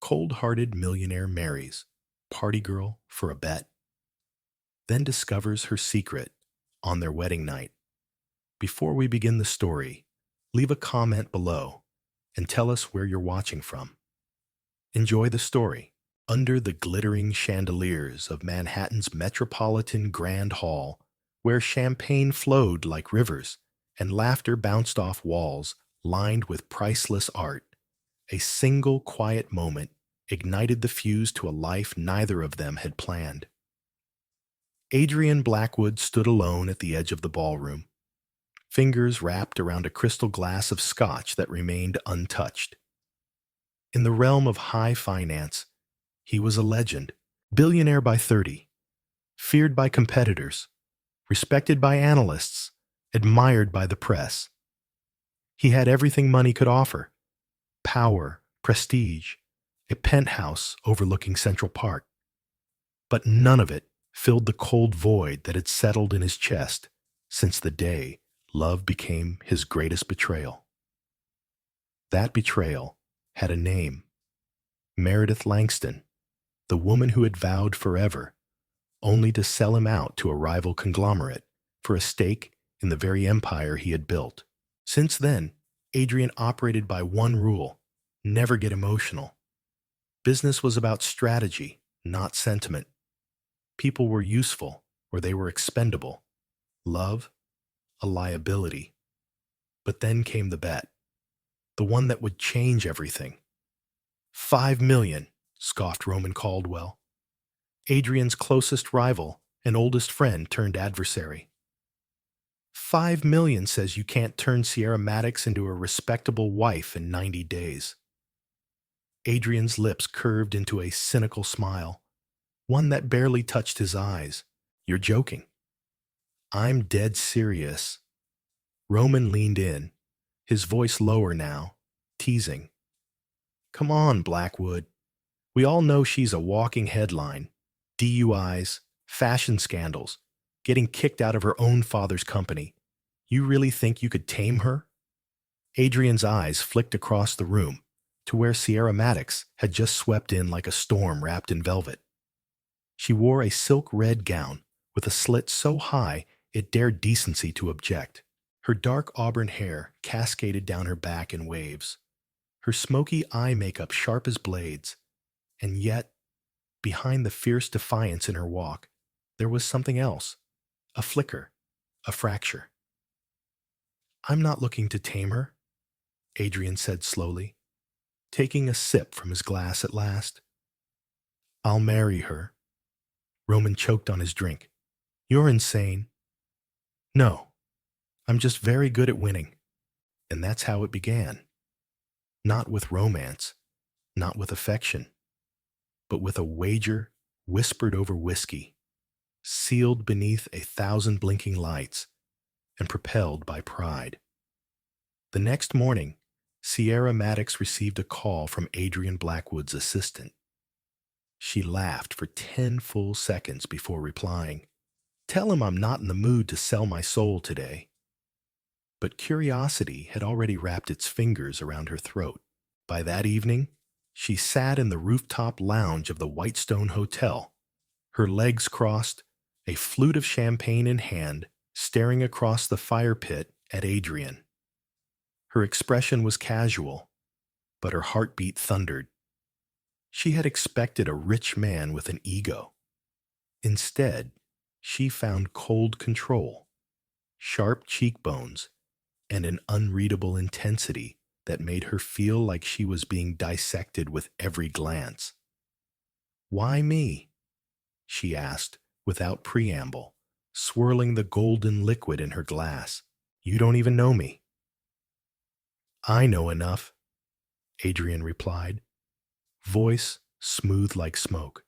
Cold-hearted millionaire marries party girl for a bet, then discovers her secret on their wedding night. Before we begin the story, leave a comment below and tell us where you're watching from. Enjoy the story. Under the glittering chandeliers of Manhattan's Metropolitan Grand Hall, where champagne flowed like rivers and laughter bounced off walls lined with priceless art, a single quiet moment ignited the fuse to a life neither of them had planned. Adrian Blackwood stood alone at the edge of the ballroom, fingers wrapped around a crystal glass of scotch that remained untouched. In the realm of high finance, he was a legend, billionaire by 30, feared by competitors, respected by analysts, admired by the press. He had everything money could offer: power, prestige, a penthouse overlooking Central Park. But none of it filled the cold void that had settled in his chest since the day love became his greatest betrayal. That betrayal had a name: Meredith Langston, the woman who had vowed forever, only to sell him out to a rival conglomerate for a stake in the very empire he had built. Since then, Adrian operated by one rule: never get emotional. Business was about strategy, not sentiment. People were useful or they were expendable. Love, a liability. But then came the bet, the one that would change everything. 5 million, scoffed Roman Caldwell, Adrian's closest rival and oldest friend turned adversary. 5 million says you can't turn Sierra Maddox into a respectable wife in 90 days. Adrian's lips curved into a cynical smile, one that barely touched his eyes. You're joking. I'm dead serious. Roman leaned in, his voice lower now, teasing. Come on, Blackwood. We all know she's a walking headline. DUIs, fashion scandals, getting kicked out of her own father's company. You really think you could tame her? Adrian's eyes flicked across the room to where Sierra Maddox had just swept in like a storm wrapped in velvet. She wore a silk red gown with a slit so high it dared decency to object. Her dark auburn hair cascaded down her back in waves, her smoky eye makeup sharp as blades, and yet, behind the fierce defiance in her walk, there was something else, a flicker, a fracture. I'm not looking to tame her, Adrian said slowly, taking a sip from his glass at last. I'll marry her. Roman choked on his drink. You're insane. No, I'm just very good at winning. And that's how it began. Not with romance, not with affection, but with a wager whispered over whiskey, sealed beneath 1,000 blinking lights, and propelled by pride. The next morning, Sierra Maddox received a call from Adrian Blackwood's assistant. She laughed for 10 full seconds before replying, Tell him I'm not in the mood to sell my soul today. But curiosity had already wrapped its fingers around her throat. By that evening, she sat in the rooftop lounge of the Whitestone Hotel, her legs crossed, a flute of champagne in hand, staring across the fire pit at Adrian. Her expression was casual, but her heartbeat thundered. She had expected a rich man with an ego. Instead, she found cold control, sharp cheekbones, and an unreadable intensity that made her feel like she was being dissected with every glance. Why me? She asked without preamble, swirling the golden liquid in her glass. You don't even know me. I know enough, Adrian replied, voice smooth like smoke.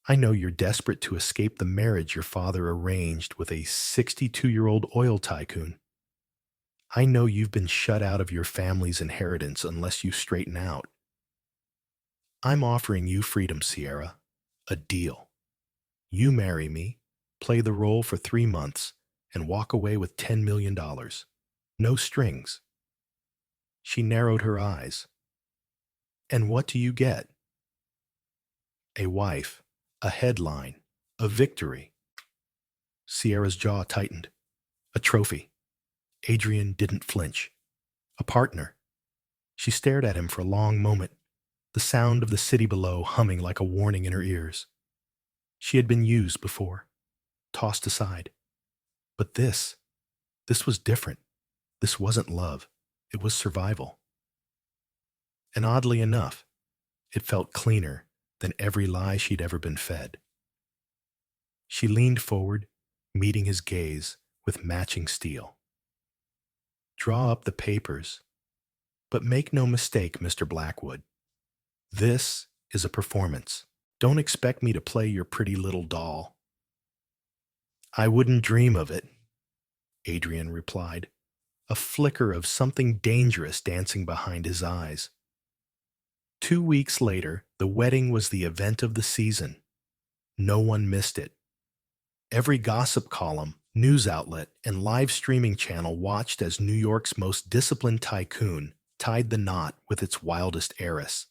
I know you're desperate to escape the marriage your father arranged with a 62-year-old oil tycoon. I know you've been shut out of your family's inheritance unless you straighten out. I'm offering you freedom, Sierra. A deal. You marry me, play the role for 3 months, and walk away with $10 million. No strings. She narrowed her eyes. And what do you get? A wife, a headline, a victory. Sierra's jaw tightened. A trophy. Adrian didn't flinch. A partner. She stared at him for a long moment, the sound of the city below humming like a warning in her ears. She had been used before, tossed aside. But this was different. This wasn't love. It was survival. And oddly enough, it felt cleaner than every lie she'd ever been fed. She leaned forward, meeting his gaze with matching steel. Draw up the papers, but make no mistake, Mr. Blackwood. This is a performance. Don't expect me to play your pretty little doll. I wouldn't dream of it, Adrian replied, a flicker of something dangerous dancing behind his eyes. 2 weeks later, the wedding was the event of the season. No one missed it. Every gossip column, news outlet, and live streaming channel watched as New York's most disciplined tycoon tied the knot with its wildest heiress.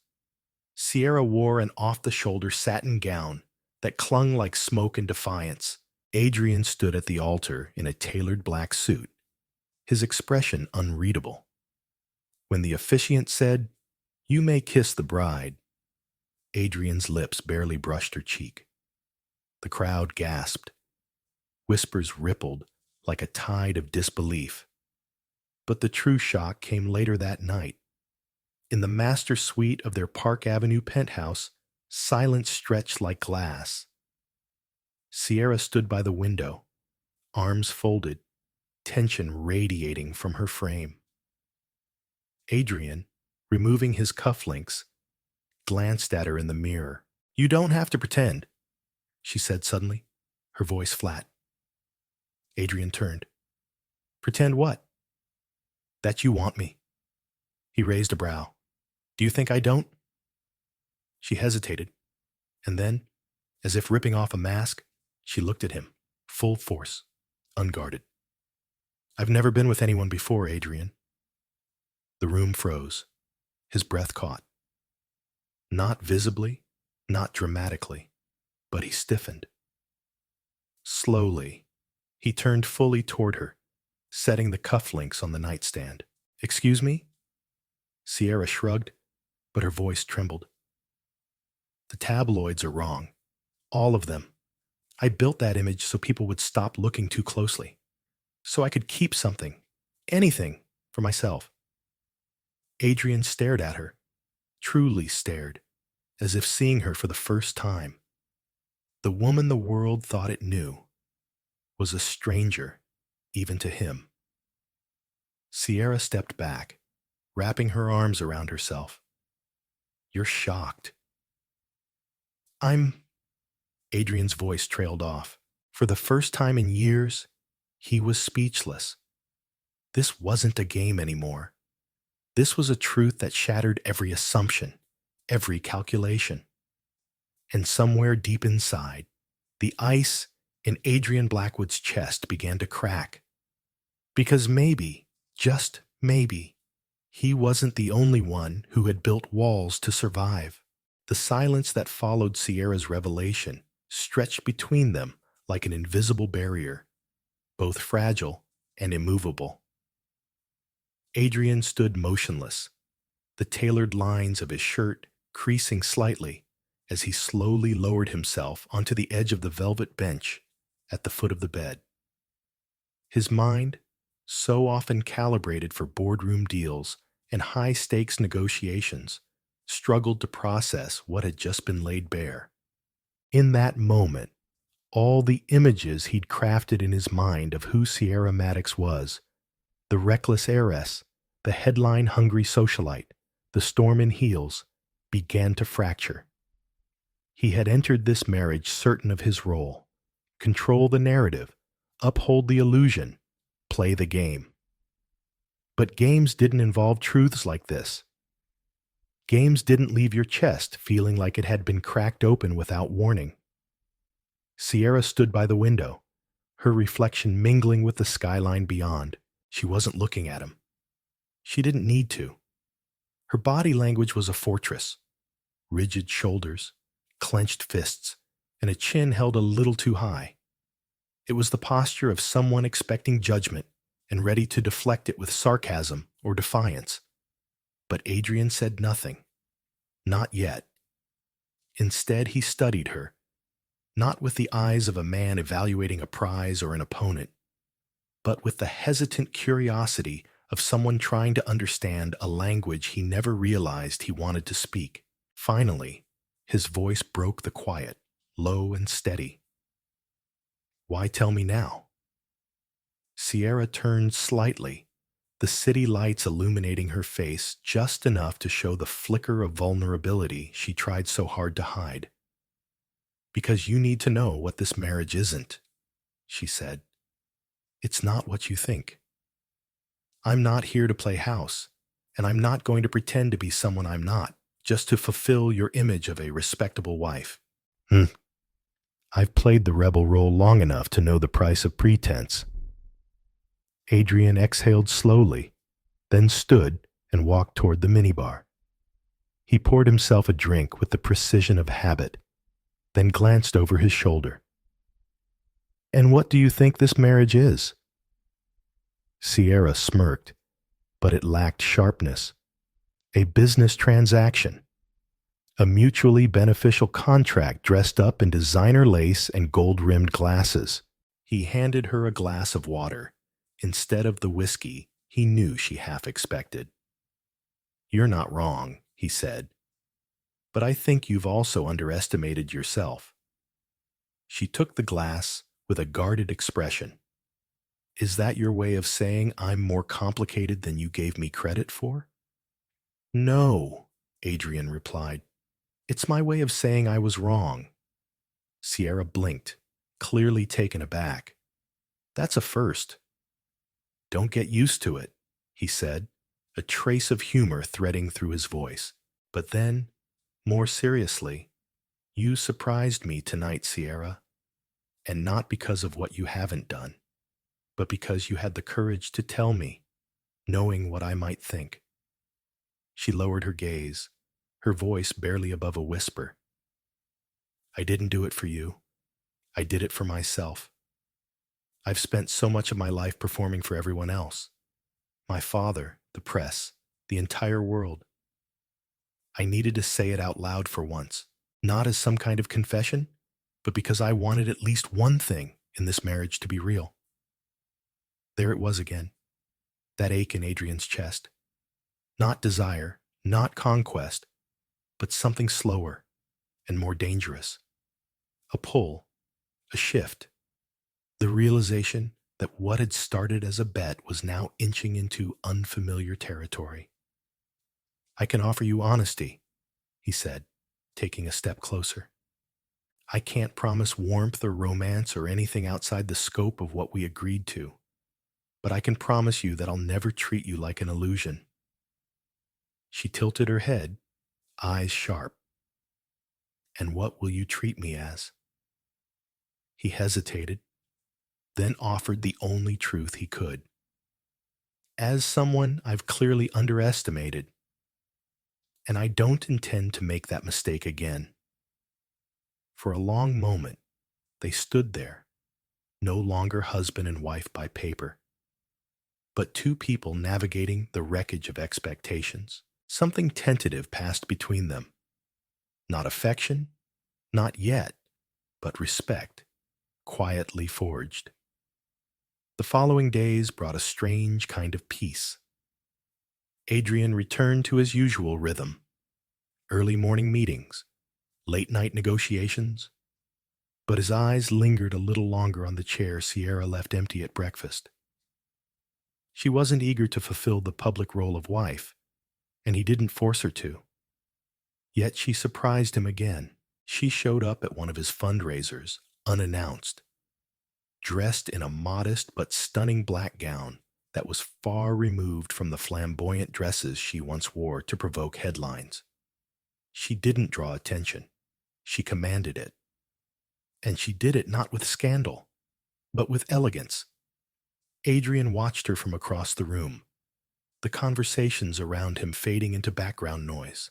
Sierra wore an off-the-shoulder satin gown that clung like smoke and defiance. Adrian stood at the altar in a tailored black suit, his expression unreadable. When the officiant said, "You may kiss the bride," Adrian's lips barely brushed her cheek. The crowd gasped. Whispers rippled like a tide of disbelief. But the true shock came later that night. In the master suite of their Park Avenue penthouse, silence stretched like glass. Sierra stood by the window, arms folded, tension radiating from her frame. Adrian, removing his cufflinks, glanced at her in the mirror. "You don't have to pretend," she said suddenly, her voice flat. Adrian turned. "Pretend what?" "That you want me." He raised a brow. "Do you think I don't?" She hesitated, and then, as if ripping off a mask, she looked at him, full force, unguarded. "I've never been with anyone before, Adrian." The room froze. His breath caught. Not visibly, not dramatically, but he stiffened. Slowly, he turned fully toward her, setting the cufflinks on the nightstand. "Excuse me?" Sierra shrugged, but her voice trembled. "The tabloids are wrong. All of them. I built that image so people would stop looking too closely. So I could keep something, anything, for myself." Adrian stared at her, truly stared, as if seeing her for the first time. The woman the world thought it knew was a stranger, even to him. Sierra stepped back, wrapping her arms around herself. "You're shocked." Adrian's voice trailed off. For the first time in years, he was speechless. This wasn't a game anymore. This was a truth that shattered every assumption, every calculation. And somewhere deep inside, the ice in Adrian Blackwood's chest began to crack. Because maybe, just maybe, he wasn't the only one who had built walls to survive. The silence that followed Sierra's revelation stretched between them like an invisible barrier, both fragile and immovable. Adrian stood motionless, the tailored lines of his shirt creasing slightly as he slowly lowered himself onto the edge of the velvet bench at the foot of the bed. His mind, so often calibrated for boardroom deals and high-stakes negotiations, struggled to process what had just been laid bare. In that moment, all the images he'd crafted in his mind of who Sierra Maddox was, the reckless heiress, the headline-hungry socialite, the storm in heels, began to fracture. He had entered this marriage certain of his role: control the narrative, uphold the illusion, play the game. But games didn't involve truths like this. Games didn't leave your chest feeling like it had been cracked open without warning. Sierra stood by the window, her reflection mingling with the skyline beyond. She wasn't looking at him. She didn't need to. Her body language was a fortress: rigid shoulders, clenched fists, and a chin held a little too high. It was the posture of someone expecting judgment and ready to deflect it with sarcasm or defiance. But Adrian said nothing. Not yet. Instead, he studied her, not with the eyes of a man evaluating a prize or an opponent, but with the hesitant curiosity of someone trying to understand a language he never realized he wanted to speak. Finally, his voice broke the quiet, low and steady. "Why tell me now?" Sierra turned slightly, the city lights illuminating her face just enough to show the flicker of vulnerability she tried so hard to hide. "Because you need to know what this marriage isn't," she said. "It's not what you think. I'm not here to play house, and I'm not going to pretend to be someone I'm not, just to fulfill your image of a respectable wife. I've played the rebel role long enough to know the price of pretense." Adrian exhaled slowly, then stood and walked toward the minibar. He poured himself a drink with the precision of habit, then glanced over his shoulder. "And what do you think this marriage is?" Sierra smirked, but it lacked sharpness. "A business transaction. A mutually beneficial contract dressed up in designer lace and gold-rimmed glasses." He handed her a glass of water, instead of the whiskey he knew she half expected. "You're not wrong," he said, "but I think you've also underestimated yourself." She took the glass with a guarded expression. "Is that your way of saying I'm more complicated than you gave me credit for?" "No," Adrian replied. "It's my way of saying I was wrong." Sierra blinked, clearly taken aback. "That's a first." "Don't get used to it," he said, a trace of humor threading through his voice. But then, more seriously, "You surprised me tonight, Sierra, and not because of what you haven't done, but because you had the courage to tell me, knowing what I might think." She lowered her gaze, her voice barely above a whisper. "I didn't do it for you. I did it for myself. I've spent so much of my life performing for everyone else. My father, the press, the entire world. I needed to say it out loud for once, not as some kind of confession, but because I wanted at least one thing in this marriage to be real." There it was again, that ache in Adrian's chest. Not desire, not conquest, but something slower and more dangerous. A pull, a shift. The realization that what had started as a bet was now inching into unfamiliar territory. "I can offer you honesty," he said, taking a step closer. "I can't promise warmth or romance or anything outside the scope of what we agreed to, but I can promise you that I'll never treat you like an illusion." She tilted her head, eyes sharp. "And what will you treat me as?" He hesitated, then offered the only truth he could. "As someone I've clearly underestimated, and I don't intend to make that mistake again." For a long moment, they stood there, no longer husband and wife by paper, but two people navigating the wreckage of expectations. Something tentative passed between them. Not affection, not yet, but respect, quietly forged. The following days brought a strange kind of peace. Adrian returned to his usual rhythm: early morning meetings, late-night negotiations. But his eyes lingered a little longer on the chair Sierra left empty at breakfast. She wasn't eager to fulfill the public role of wife, and he didn't force her to. Yet she surprised him again. She showed up at one of his fundraisers, unannounced, dressed in a modest but stunning black gown that was far removed from the flamboyant dresses she once wore to provoke headlines. She didn't draw attention. She commanded it. And she did it not with scandal, but with elegance. Adrian watched her from across the room, the conversations around him fading into background noise.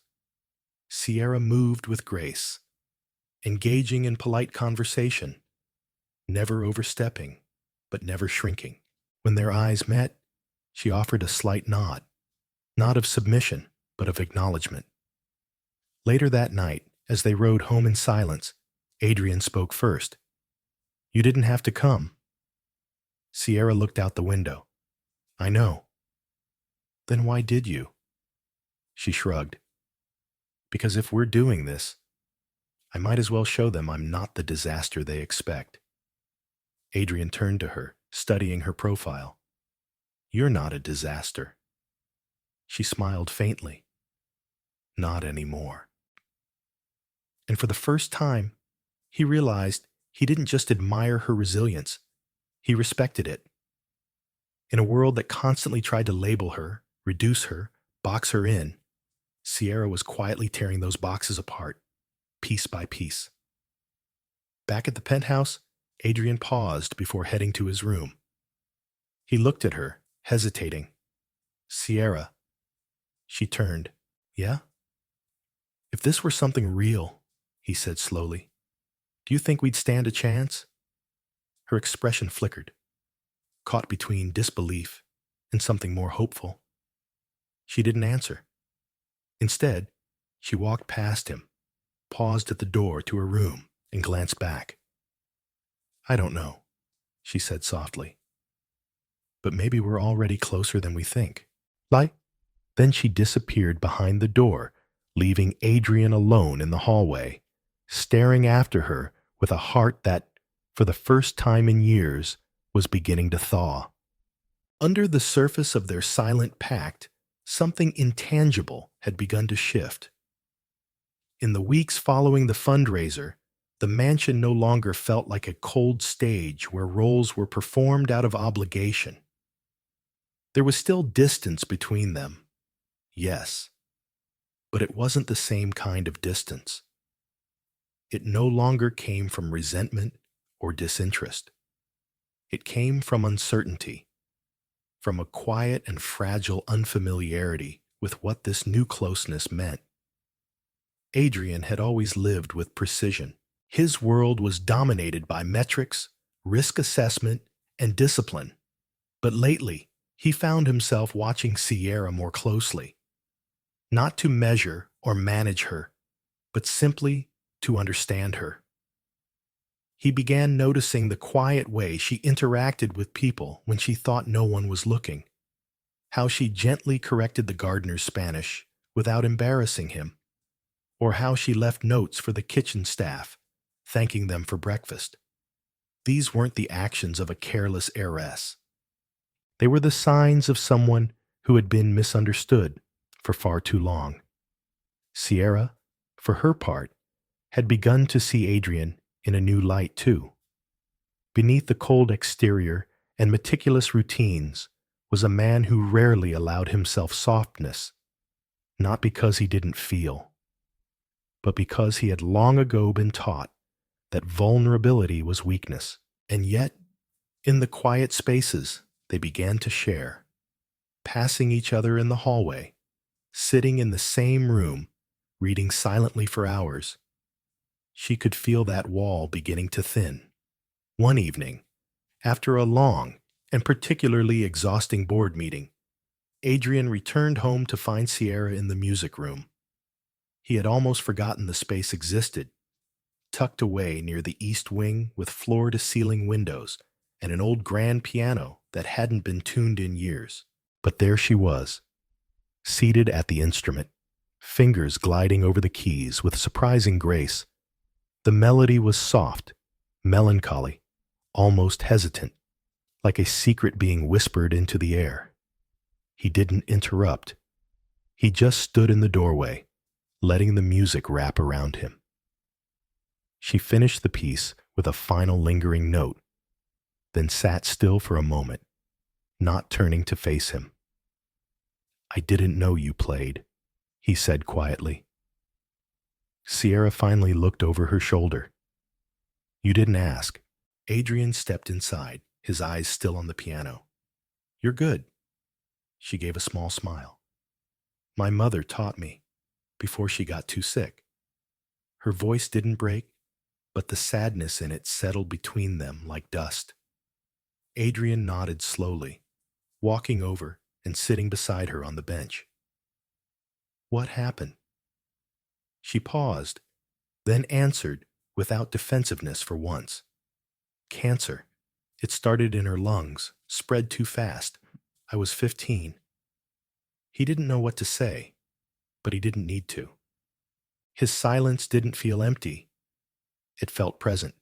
Sierra moved with grace, engaging in polite conversation, never overstepping, but never shrinking. When their eyes met, she offered a slight nod, not of submission, but of acknowledgement. Later that night, as they rode home in silence, Adrian spoke first. "You didn't have to come." Sierra looked out the window. "I know." "Then why did you?" She shrugged. "Because if we're doing this, I might as well show them I'm not the disaster they expect." Adrian turned to her, studying her profile. "You're not a disaster." She smiled faintly. "Not anymore." And for the first time, he realized he didn't just admire her resilience, he respected it. In a world that constantly tried to label her, reduce her, box her in, Sierra was quietly tearing those boxes apart, piece by piece. Back at the penthouse, Adrian paused before heading to his room. He looked at her, hesitating. "Sierra." She turned. "Yeah?" "If this were something real," he said slowly, "do you think we'd stand a chance?" Her expression flickered, caught between disbelief and something more hopeful. She didn't answer. Instead, she walked past him, paused at the door to her room, and glanced back. "I don't know," she said softly. "But maybe we're already closer than we think." Like, then she disappeared behind the door, leaving Adrian alone in the hallway, staring after her with a heart that, for the first time in years, was beginning to thaw. Under the surface of their silent pact, something intangible had begun to shift. In the weeks following the fundraiser, the mansion no longer felt like a cold stage where roles were performed out of obligation. There was still distance between them, yes, but it wasn't the same kind of distance. It no longer came from resentment or disinterest. It came from uncertainty, from a quiet and fragile unfamiliarity with what this new closeness meant. Adrian had always lived with precision. His world was dominated by metrics, risk assessment, and discipline. But lately, he found himself watching Sierra more closely, not to measure or manage her, but simply to understand her. He began noticing the quiet way she interacted with people when she thought no one was looking, how she gently corrected the gardener's Spanish without embarrassing him, or how she left notes for the kitchen staff, thanking them for breakfast. These weren't the actions of a careless heiress. They were the signs of someone who had been misunderstood for far too long. Sierra, for her part, had begun to see Adrian in a new light too. Beneath the cold exterior and meticulous routines was a man who rarely allowed himself softness, not because he didn't feel, but because he had long ago been taught that vulnerability was weakness. And yet, in the quiet spaces they began to share, passing each other in the hallway, sitting in the same room, reading silently for hours, she could feel that wall beginning to thin. One evening, after a long and particularly exhausting board meeting, Adrian returned home to find Sierra in the music room. He had almost forgotten the space existed, tucked away near the east wing with floor-to-ceiling windows and an old grand piano that hadn't been tuned in years. But there she was, seated at the instrument, fingers gliding over the keys with surprising grace. The melody was soft, melancholy, almost hesitant, like a secret being whispered into the air. He didn't interrupt. He just stood in the doorway, letting the music wrap around him. She finished the piece with a final lingering note, then sat still for a moment, not turning to face him. "I didn't know you played," he said quietly. Sierra finally looked over her shoulder. "You didn't ask." Adrian stepped inside, his eyes still on the piano. "You're good." She gave a small smile. My mother taught me, before she got too sick. Her voice didn't break, but the sadness in it settled between them like dust. Adrian nodded slowly, walking over and sitting beside her on the bench. What happened? She paused, then answered without defensiveness for once. Cancer. It started in her lungs, spread too fast. I was 15. He didn't know what to say, but he didn't need to. His silence didn't feel empty. It felt present.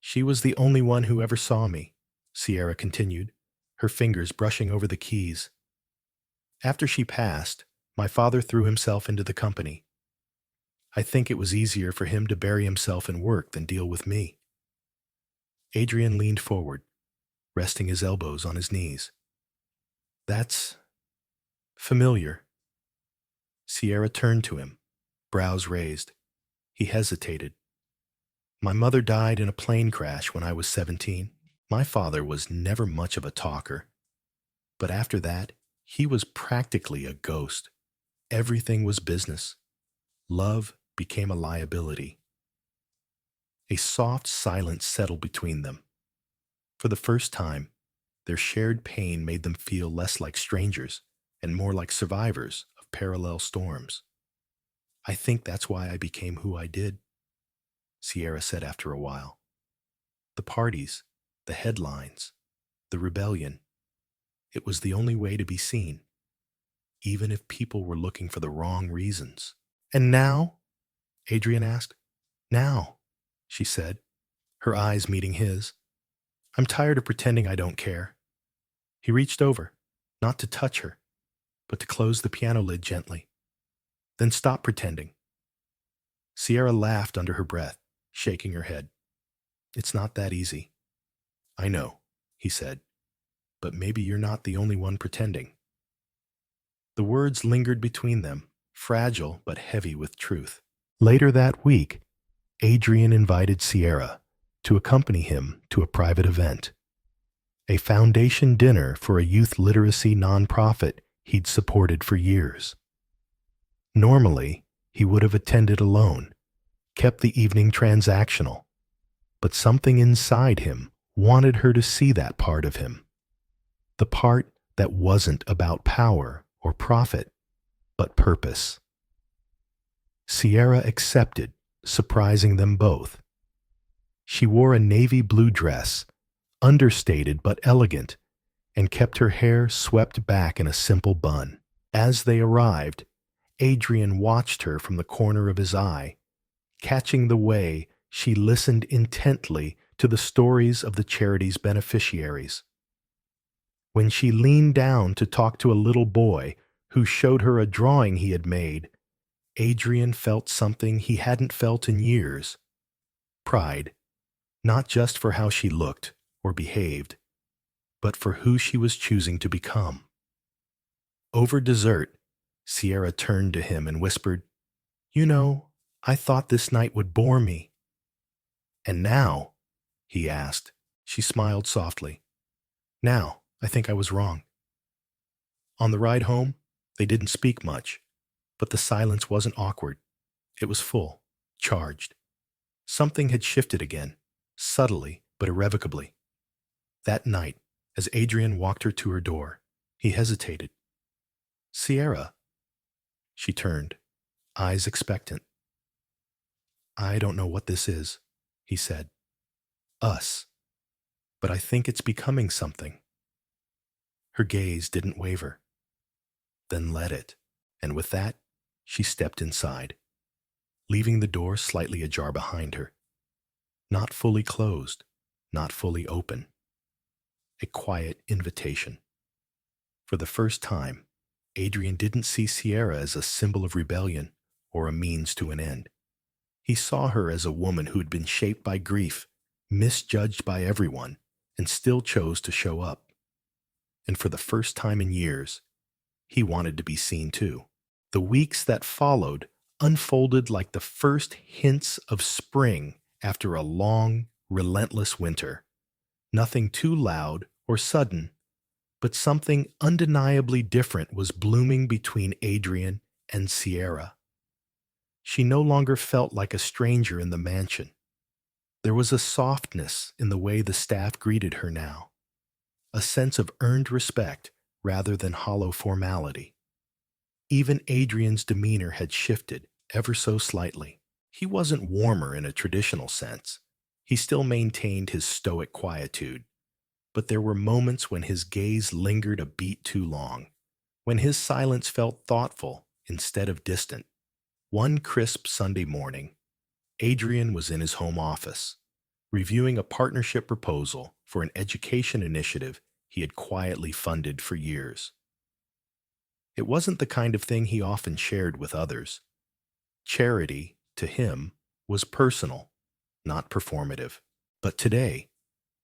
She was the only one who ever saw me, Sierra continued, her fingers brushing over the keys. After she passed, my father threw himself into the company. I think it was easier for him to bury himself in work than deal with me. Adrian leaned forward, resting his elbows on his knees. That's familiar. Sierra turned to him, brows raised. He hesitated. My mother died in a plane crash when I was 17. My father was never much of a talker. But after that, he was practically a ghost. Everything was business. Love became a liability. A soft silence settled between them. For the first time, their shared pain made them feel less like strangers and more like survivors of parallel storms. I think that's why I became who I did, Sierra said after a while. The parties, the headlines, the rebellion. It was the only way to be seen, even if people were looking for the wrong reasons. And now? Adrian asked. Now, she said, her eyes meeting his. I'm tired of pretending I don't care. He reached over, not to touch her, but to close the piano lid gently. Then stop pretending. Sierra laughed under her breath, shaking her head. It's not that easy. I know, he said, but maybe you're not the only one pretending. The words lingered between them, fragile but heavy with truth. Later that week, Adrian invited Sierra to accompany him to a private event, a foundation dinner for a youth literacy nonprofit he'd supported for years. Normally, he would have attended alone, kept the evening transactional, but something inside him wanted her to see that part of him, the part that wasn't about power or profit, but purpose. Sierra accepted, surprising them both. She wore a navy blue dress, understated but elegant, and kept her hair swept back in a simple bun. As they arrived, Adrian watched her from the corner of his eye, catching the way she listened intently to the stories of the charity's beneficiaries. When she leaned down to talk to a little boy who showed her a drawing he had made, Adrian felt something he hadn't felt in years. Pride, not just for how she looked or behaved, but for who she was choosing to become. Over dessert, Sierra turned to him and whispered, "You know, I thought this night would bore me." "And now?" he asked. She smiled softly. "Now, I think I was wrong." On the ride home, they didn't speak much, but the silence wasn't awkward. It was full, charged. Something had shifted again, subtly but irrevocably. That night, as Adrian walked her to her door, he hesitated. "Sierra." She turned, eyes expectant. "I don't know what this is," he said. "Us. But I think it's becoming something." Her gaze didn't waver. "Then let it." And with that, she stepped inside, leaving the door slightly ajar behind her. Not fully closed, not fully open. A quiet invitation. For the first time, Adrian didn't see Sierra as a symbol of rebellion or a means to an end. He saw her as a woman who'd been shaped by grief, misjudged by everyone, and still chose to show up. And for the first time in years, he wanted to be seen too. The weeks that followed unfolded like the first hints of spring after a long, relentless winter. Nothing too loud or sudden, But something undeniably different was blooming between Adrian and Sierra. She no longer felt like a stranger in the mansion. There was a softness in the way the staff greeted her now, a sense of earned respect rather than hollow formality. Even Adrian's demeanor had shifted ever so slightly. He wasn't warmer in a traditional sense. He still maintained his stoic quietude, but there were moments when his gaze lingered a beat too long, when his silence felt thoughtful instead of distant. One crisp Sunday morning, Adrian was in his home office, reviewing a partnership proposal for an education initiative he had quietly funded for years. It wasn't the kind of thing he often shared with others. Charity, to him, was personal, not performative. But today,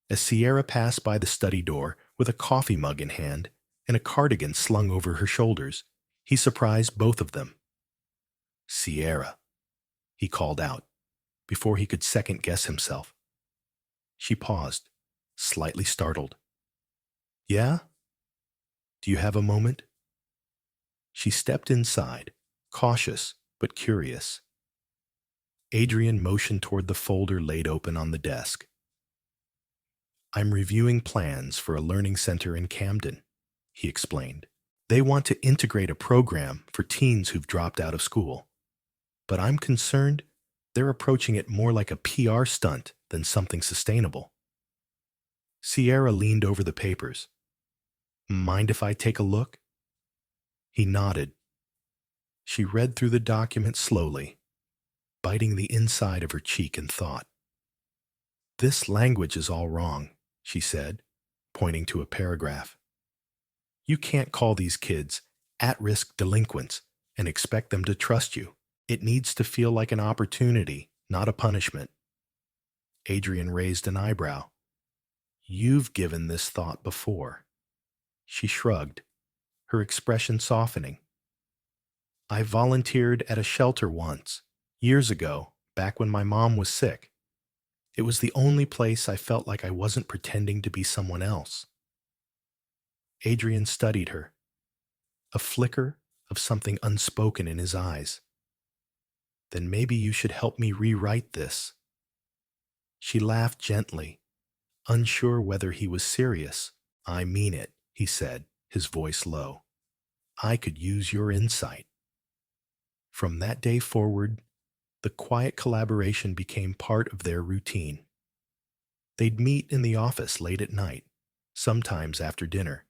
as Sierra passed by the study door with a coffee mug in hand and a cardigan slung over her shoulders, he surprised both of them. "Sierra," he called out, before he could second-guess himself. She paused, slightly startled. "Yeah? Do you have a moment?" She stepped inside, cautious but curious. Adrian motioned toward the folder laid open on the desk. "I'm reviewing plans for a learning center in Camden," he explained. "They want to integrate a program for teens who've dropped out of school. But I'm concerned they're approaching it more like a PR stunt than something sustainable." Sierra leaned over the papers. "Mind if I take a look?" He nodded. She read through the document slowly, biting the inside of her cheek in thought. "This language is all wrong," she said, pointing to a paragraph. "You can't call these kids at-risk delinquents and expect them to trust you. It needs to feel like an opportunity, not a punishment." Adrian raised an eyebrow. "You've given this thought before." She shrugged, her expression softening. "I volunteered at a shelter once, years ago, back when my mom was sick. It was the only place I felt like I wasn't pretending to be someone else." Adrian studied her, a flicker of something unspoken in his eyes. "Then maybe you should help me rewrite this." She laughed gently, unsure whether he was serious. "I mean it," he said, his voice low. "I could use your insight." From that day forward, the quiet collaboration became part of their routine. They'd meet in the office late at night, sometimes after dinner,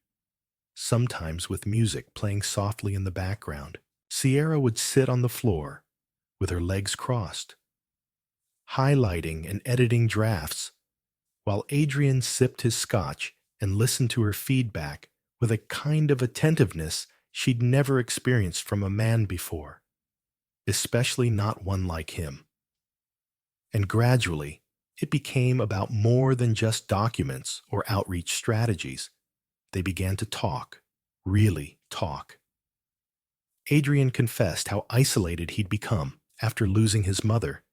sometimes with music playing softly in the background. Sierra would sit on the floor, with her legs crossed, highlighting and editing drafts, while Adrian sipped his scotch and listened to her feedback with a kind of attentiveness she'd never experienced from a man before, especially not one like him. And gradually, it became about more than just documents or outreach strategies. They began to talk, really talk. Adrian confessed how isolated he'd become after losing his mother,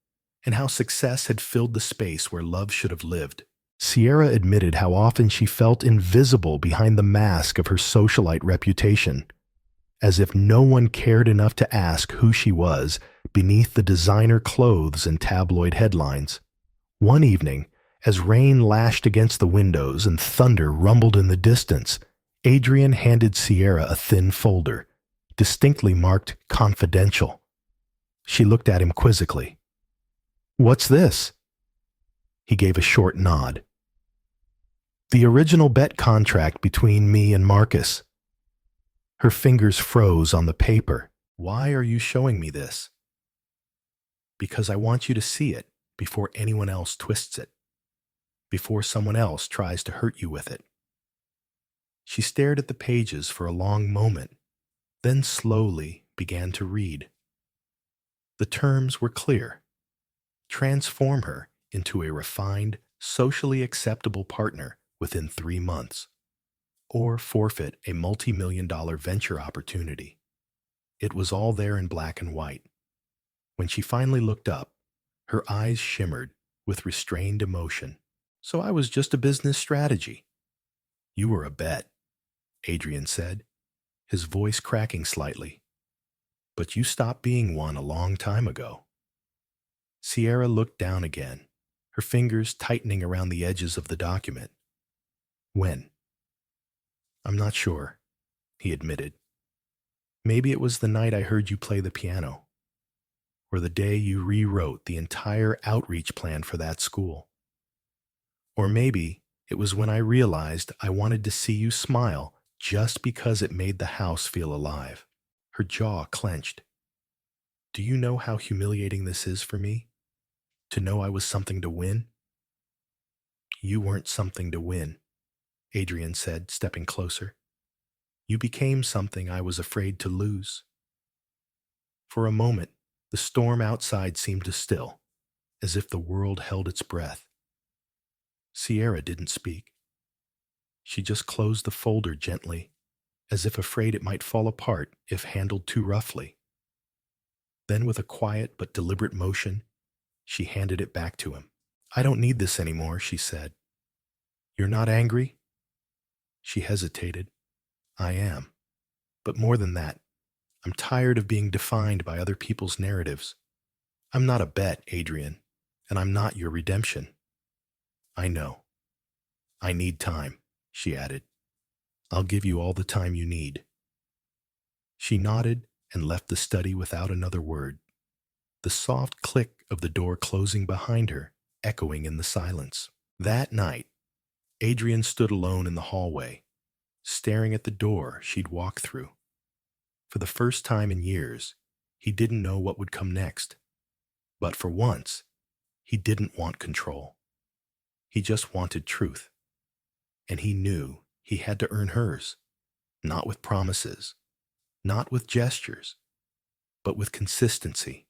and how success had filled the space where love should have lived. Sierra admitted how often she felt invisible behind the mask of her socialite reputation, as if no one cared enough to ask who she was beneath the designer clothes and tabloid headlines. One evening, as rain lashed against the windows and thunder rumbled in the distance, Adrian handed Sierra a thin folder, distinctly marked "Confidential." She looked at him quizzically. "What's this?" He gave a short nod. "The original bet contract between me and Marcus." Her fingers froze on the paper. "Why are you showing me this?" "Because I want you to see it before anyone else twists it, before someone else tries to hurt you with it." She stared at the pages for a long moment, then slowly began to read. The terms were clear. Transform her into a refined, socially acceptable partner within 3 months, or forfeit a multi-million-dollar venture opportunity. It was all there in black and white. When she finally looked up, her eyes shimmered with restrained emotion. "So I was just a business strategy. You were a bet." Adrian said, his voice cracking slightly. But you stopped being one a long time ago. Sierra looked down again, her fingers tightening around the edges of the document. When? I'm not sure, he admitted. Maybe it was the night I heard you play the piano, or the day you rewrote the entire outreach plan for that school. Or maybe it was when I realized I wanted to see you smile just because it made the house feel alive. Her jaw clenched. Do you know how humiliating this is for me? To know I was something to win? You weren't something to win, Adrian said, stepping closer. You became something I was afraid to lose. For a moment, the storm outside seemed to still, as if the world held its breath. Sierra didn't speak. She just closed the folder gently, as if afraid it might fall apart if handled too roughly. Then, with a quiet but deliberate motion, she handed it back to him. I don't need this anymore, she said. You're not angry? She hesitated. I am. But more than that, I'm tired of being defined by other people's narratives. I'm not a bet, Adrian, and I'm not your redemption. I know. I need time, she added. I'll give you all the time you need. She nodded and left the study without another word, the soft click of the door closing behind her echoing in the silence. That night, Adrian stood alone in the hallway, staring at the door she'd walked through. For the first time in years, he didn't know what would come next. But for once, he didn't want control. He just wanted truth. And he knew he had to earn hers, not with promises, not with gestures, but with consistency,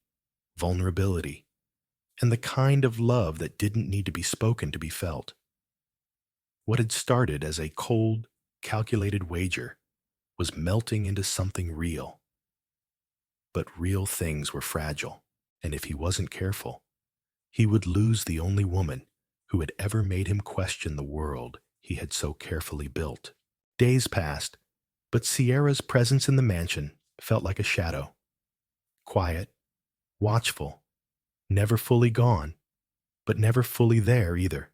vulnerability, and the kind of love that didn't need to be spoken to be felt. What had started as a cold, calculated wager was melting into something real. But real things were fragile, and if he wasn't careful, he would lose the only woman who had ever made him question the world he had so carefully built. Days passed, but Sierra's presence in the mansion felt like a shadow. Quiet, watchful, never fully gone, but never fully there either.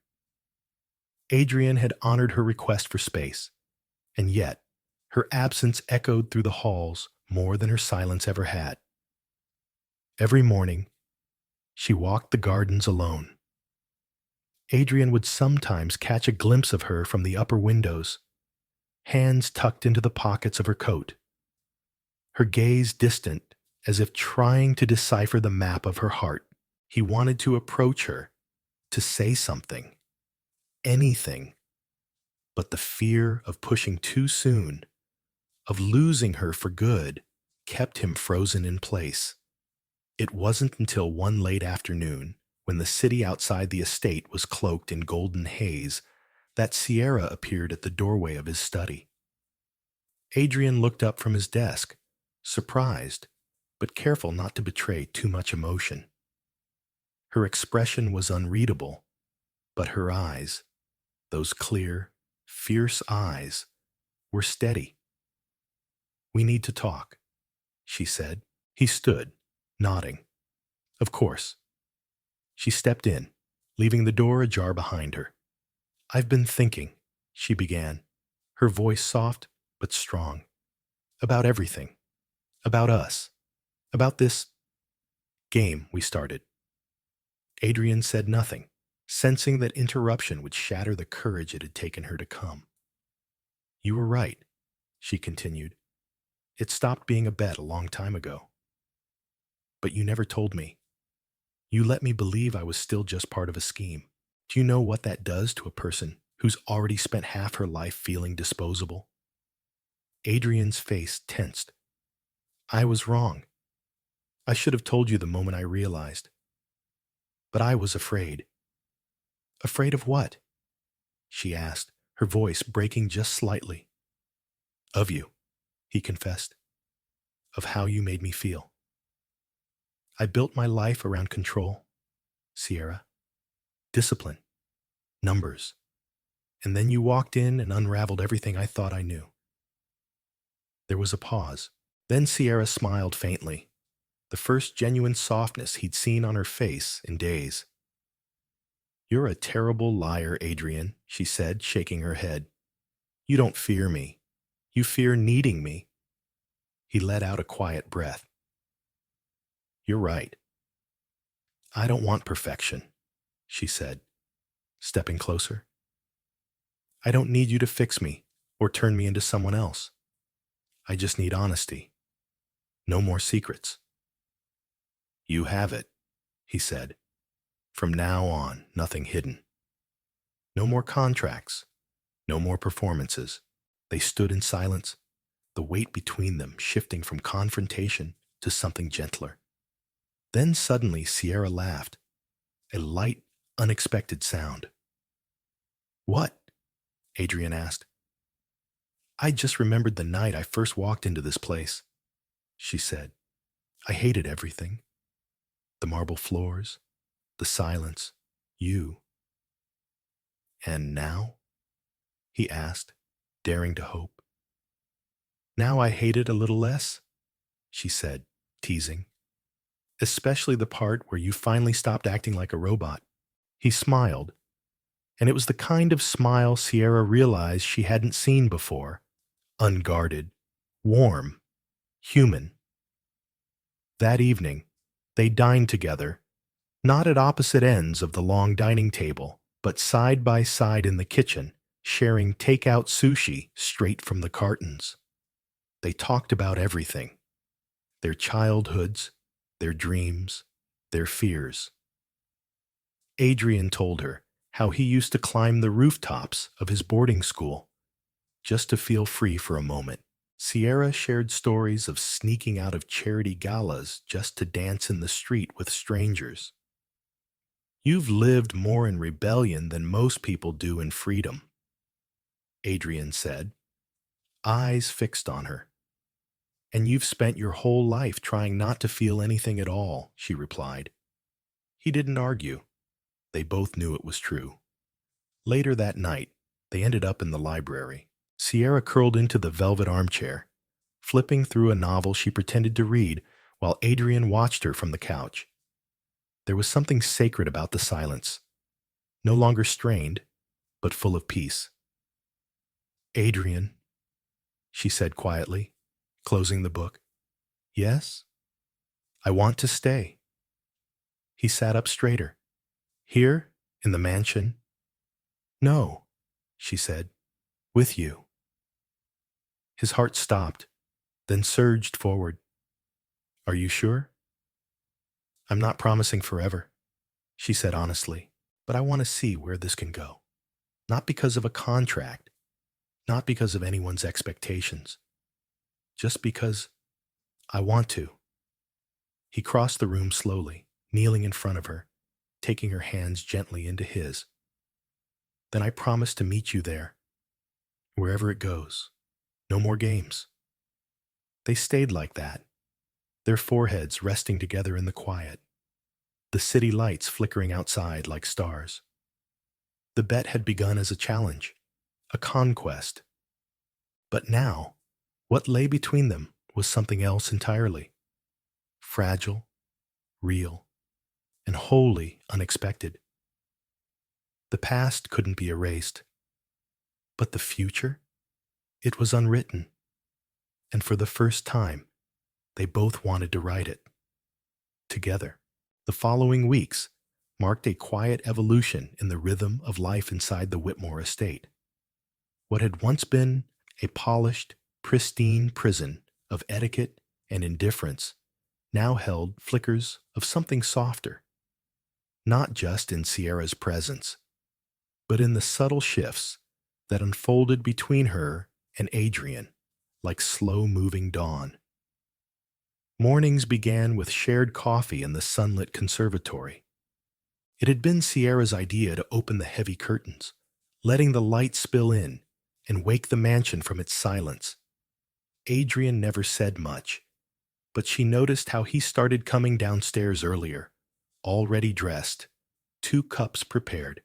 Adrian had honored her request for space, and yet her absence echoed through the halls more than her silence ever had. Every morning, she walked the gardens alone. Adrian would sometimes catch a glimpse of her from the upper windows, hands tucked into the pockets of her coat, her gaze distant as if trying to decipher the map of her heart. He wanted to approach her, to say something, anything, but the fear of pushing too soon, of losing her for good, kept him frozen in place. It wasn't until one late afternoon, when the city outside the estate was cloaked in golden haze, that Sierra appeared at the doorway of his study. Adrian looked up from his desk, surprised, but careful not to betray too much emotion. Her expression was unreadable, but her eyes, those clear, fierce eyes, were steady. We need to talk, she said. He stood, nodding. Of course. She stepped in, leaving the door ajar behind her. I've been thinking, she began, her voice soft but strong, about everything, about us, about this game we started. Adrian said nothing, sensing that interruption would shatter the courage it had taken her to come. You were right, she continued. It stopped being a bet a long time ago. But you never told me. You let me believe I was still just part of a scheme. Do you know what that does to a person who's already spent half her life feeling disposable? Adrian's face tensed. I was wrong. I should have told you the moment I realized. But I was afraid. Afraid of what? She asked, her voice breaking just slightly. Of you, he confessed. Of how you made me feel. I built my life around control, Sierra. Discipline. Numbers. And then you walked in and unraveled everything I thought I knew. There was a pause. Then Sierra smiled faintly, the first genuine softness he'd seen on her face in days. "You're a terrible liar, Adrian," she said, shaking her head. "You don't fear me. You fear needing me." He let out a quiet breath. "You're right. I don't want perfection," she said, stepping closer. "I don't need you to fix me or turn me into someone else. I just need honesty. No more secrets." "You have it," he said. "From now on, nothing hidden. No more contracts. No more performances." They stood in silence, the weight between them shifting from confrontation to something gentler. Then suddenly Sierra laughed, a light, unexpected sound. "What?" Adrian asked. "I just remembered the night I first walked into this place," she said. "I hated everything. The marble floors, the silence, you." "And now?" he asked, daring to hope. "Now I hate it a little less," she said, teasing. "Especially the part where you finally stopped acting like a robot." He smiled, and it was the kind of smile Sierra realized she hadn't seen before. Unguarded, warm, human. That evening, they dined together, not at opposite ends of the long dining table, but side by side in the kitchen, sharing takeout sushi straight from the cartons. They talked about everything: their childhoods, their dreams, their fears. Adrian told her how he used to climb the rooftops of his boarding school just to feel free for a moment. Sierra shared stories of sneaking out of charity galas just to dance in the street with strangers. "You've lived more in rebellion than most people do in freedom," Adrian said, eyes fixed on her. "And you've spent your whole life trying not to feel anything at all," she replied. He didn't argue. They both knew it was true. Later that night, they ended up in the library. Sierra curled into the velvet armchair, flipping through a novel she pretended to read while Adrian watched her from the couch. There was something sacred about the silence, no longer strained, but full of peace. "Adrian," she said quietly, closing the book. "Yes? I want to stay." He sat up straighter. "Here, in the mansion?" "No," she said, "with you." His heart stopped, then surged forward. "Are you sure?" "I'm not promising forever," she said honestly, "but I want to see where this can go. Not because of a contract, not because of anyone's expectations, just because I want to." He crossed the room slowly, kneeling in front of her, taking her hands gently into his. "Then I promise to meet you there, wherever it goes. No more games." They stayed like that, their foreheads resting together in the quiet, the city lights flickering outside like stars. The bet had begun as a challenge, a conquest. But now, what lay between them was something else entirely. Fragile, real, and wholly unexpected. The past couldn't be erased. But the future? It was unwritten. And for the first time, they both wanted to write it. Together. The following weeks marked a quiet evolution in the rhythm of life inside the Whitmore estate. What had once been a polished, pristine prison of etiquette and indifference now held flickers of something softer, not just in Sierra's presence, but in the subtle shifts that unfolded between her and Adrian like slow-moving dawn. Mornings began with shared coffee in the sunlit conservatory. It had been Sierra's idea to open the heavy curtains, letting the light spill in and wake the mansion from its silence. Adrian never said much, but she noticed how he started coming downstairs earlier, already dressed, 2 cups prepared.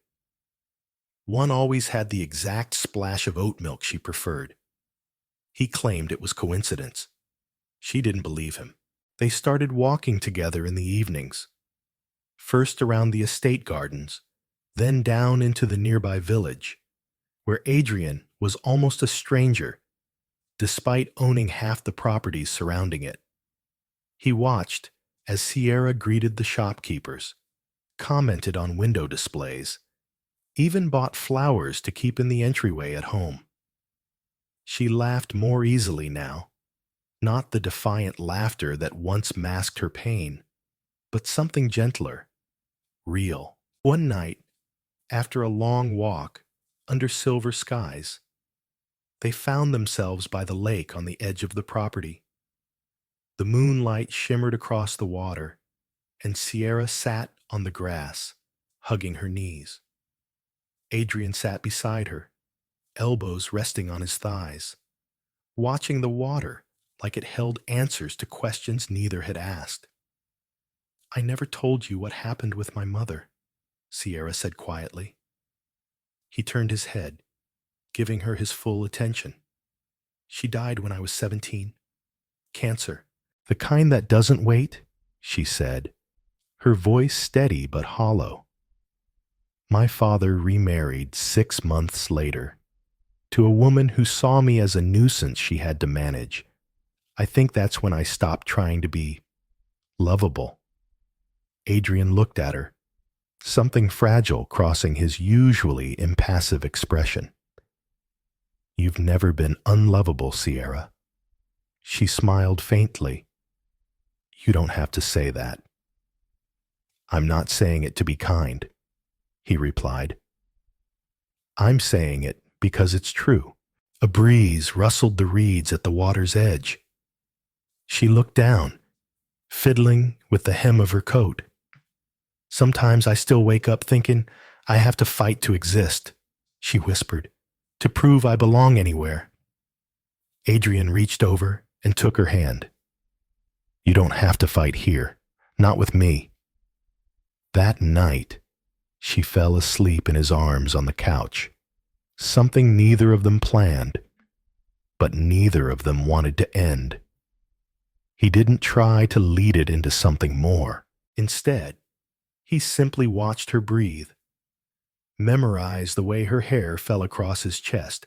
One always had the exact splash of oat milk she preferred. He claimed it was coincidence. She didn't believe him. They started walking together in the evenings, first around the estate gardens, then down into the nearby village, where Adrian was almost a stranger, despite owning half the properties surrounding it. He watched as Sierra greeted the shopkeepers, commented on window displays, even bought flowers to keep in the entryway at home. She laughed more easily now, not the defiant laughter that once masked her pain, but something gentler, real. One night, after a long walk under silver skies, they found themselves by the lake on the edge of the property. The moonlight shimmered across the water, and Sierra sat on the grass, hugging her knees. Adrian sat beside her, elbows resting on his thighs, watching the water like it held answers to questions neither had asked. "I never told you what happened with my mother," Sierra said quietly. He turned his head, giving her his full attention. "She died when I was 17. Cancer. The kind that doesn't wait," she said, her voice steady but hollow. "My father remarried 6 months later, to a woman who saw me as a nuisance she had to manage. I think that's when I stopped trying to be lovable." Adrian looked at her, something fragile crossing his usually impassive expression. "You've never been unlovable, Sierra." She smiled faintly. "You don't have to say that." "I'm not saying it to be kind," he replied. "I'm saying it because it's true." A breeze rustled the reeds at the water's edge. She looked down, fiddling with the hem of her coat. "Sometimes I still wake up thinking I have to fight to exist," she whispered, "to prove I belong anywhere." Adrian reached over and took her hand. "You don't have to fight here, not with me." That night, she fell asleep in his arms on the couch, something neither of them planned, but neither of them wanted to end. He didn't try to lead it into something more. Instead, he simply watched her breathe, memorized the way her hair fell across his chest,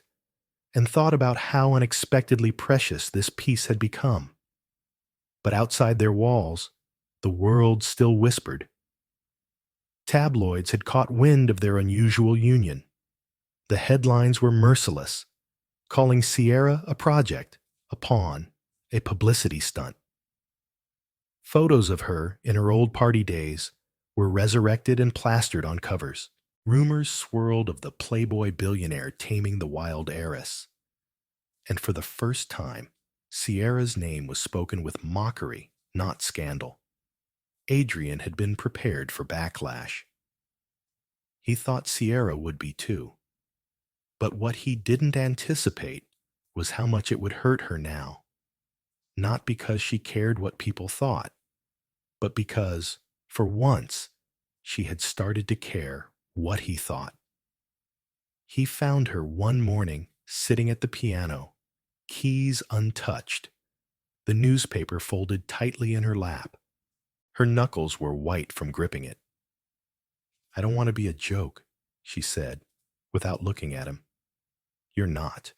and thought about how unexpectedly precious this piece had become. But outside their walls, the world still whispered. Tabloids had caught wind of their unusual union. The headlines were merciless, calling Sierra a project, a pawn, a publicity stunt. Photos of her in her old party days were resurrected and plastered on covers. Rumors swirled of the playboy billionaire taming the wild heiress. And for the first time, Sierra's name was spoken with mockery, not scandal. Adrian had been prepared for backlash. He thought Sierra would be too. But what he didn't anticipate was how much it would hurt her now. Not because she cared what people thought, but because, for once, she had started to care what he thought. He found her one morning sitting at the piano, keys untouched, the newspaper folded tightly in her lap. Her knuckles were white from gripping it. "I don't want to be a joke," she said, without looking at him. "You're not.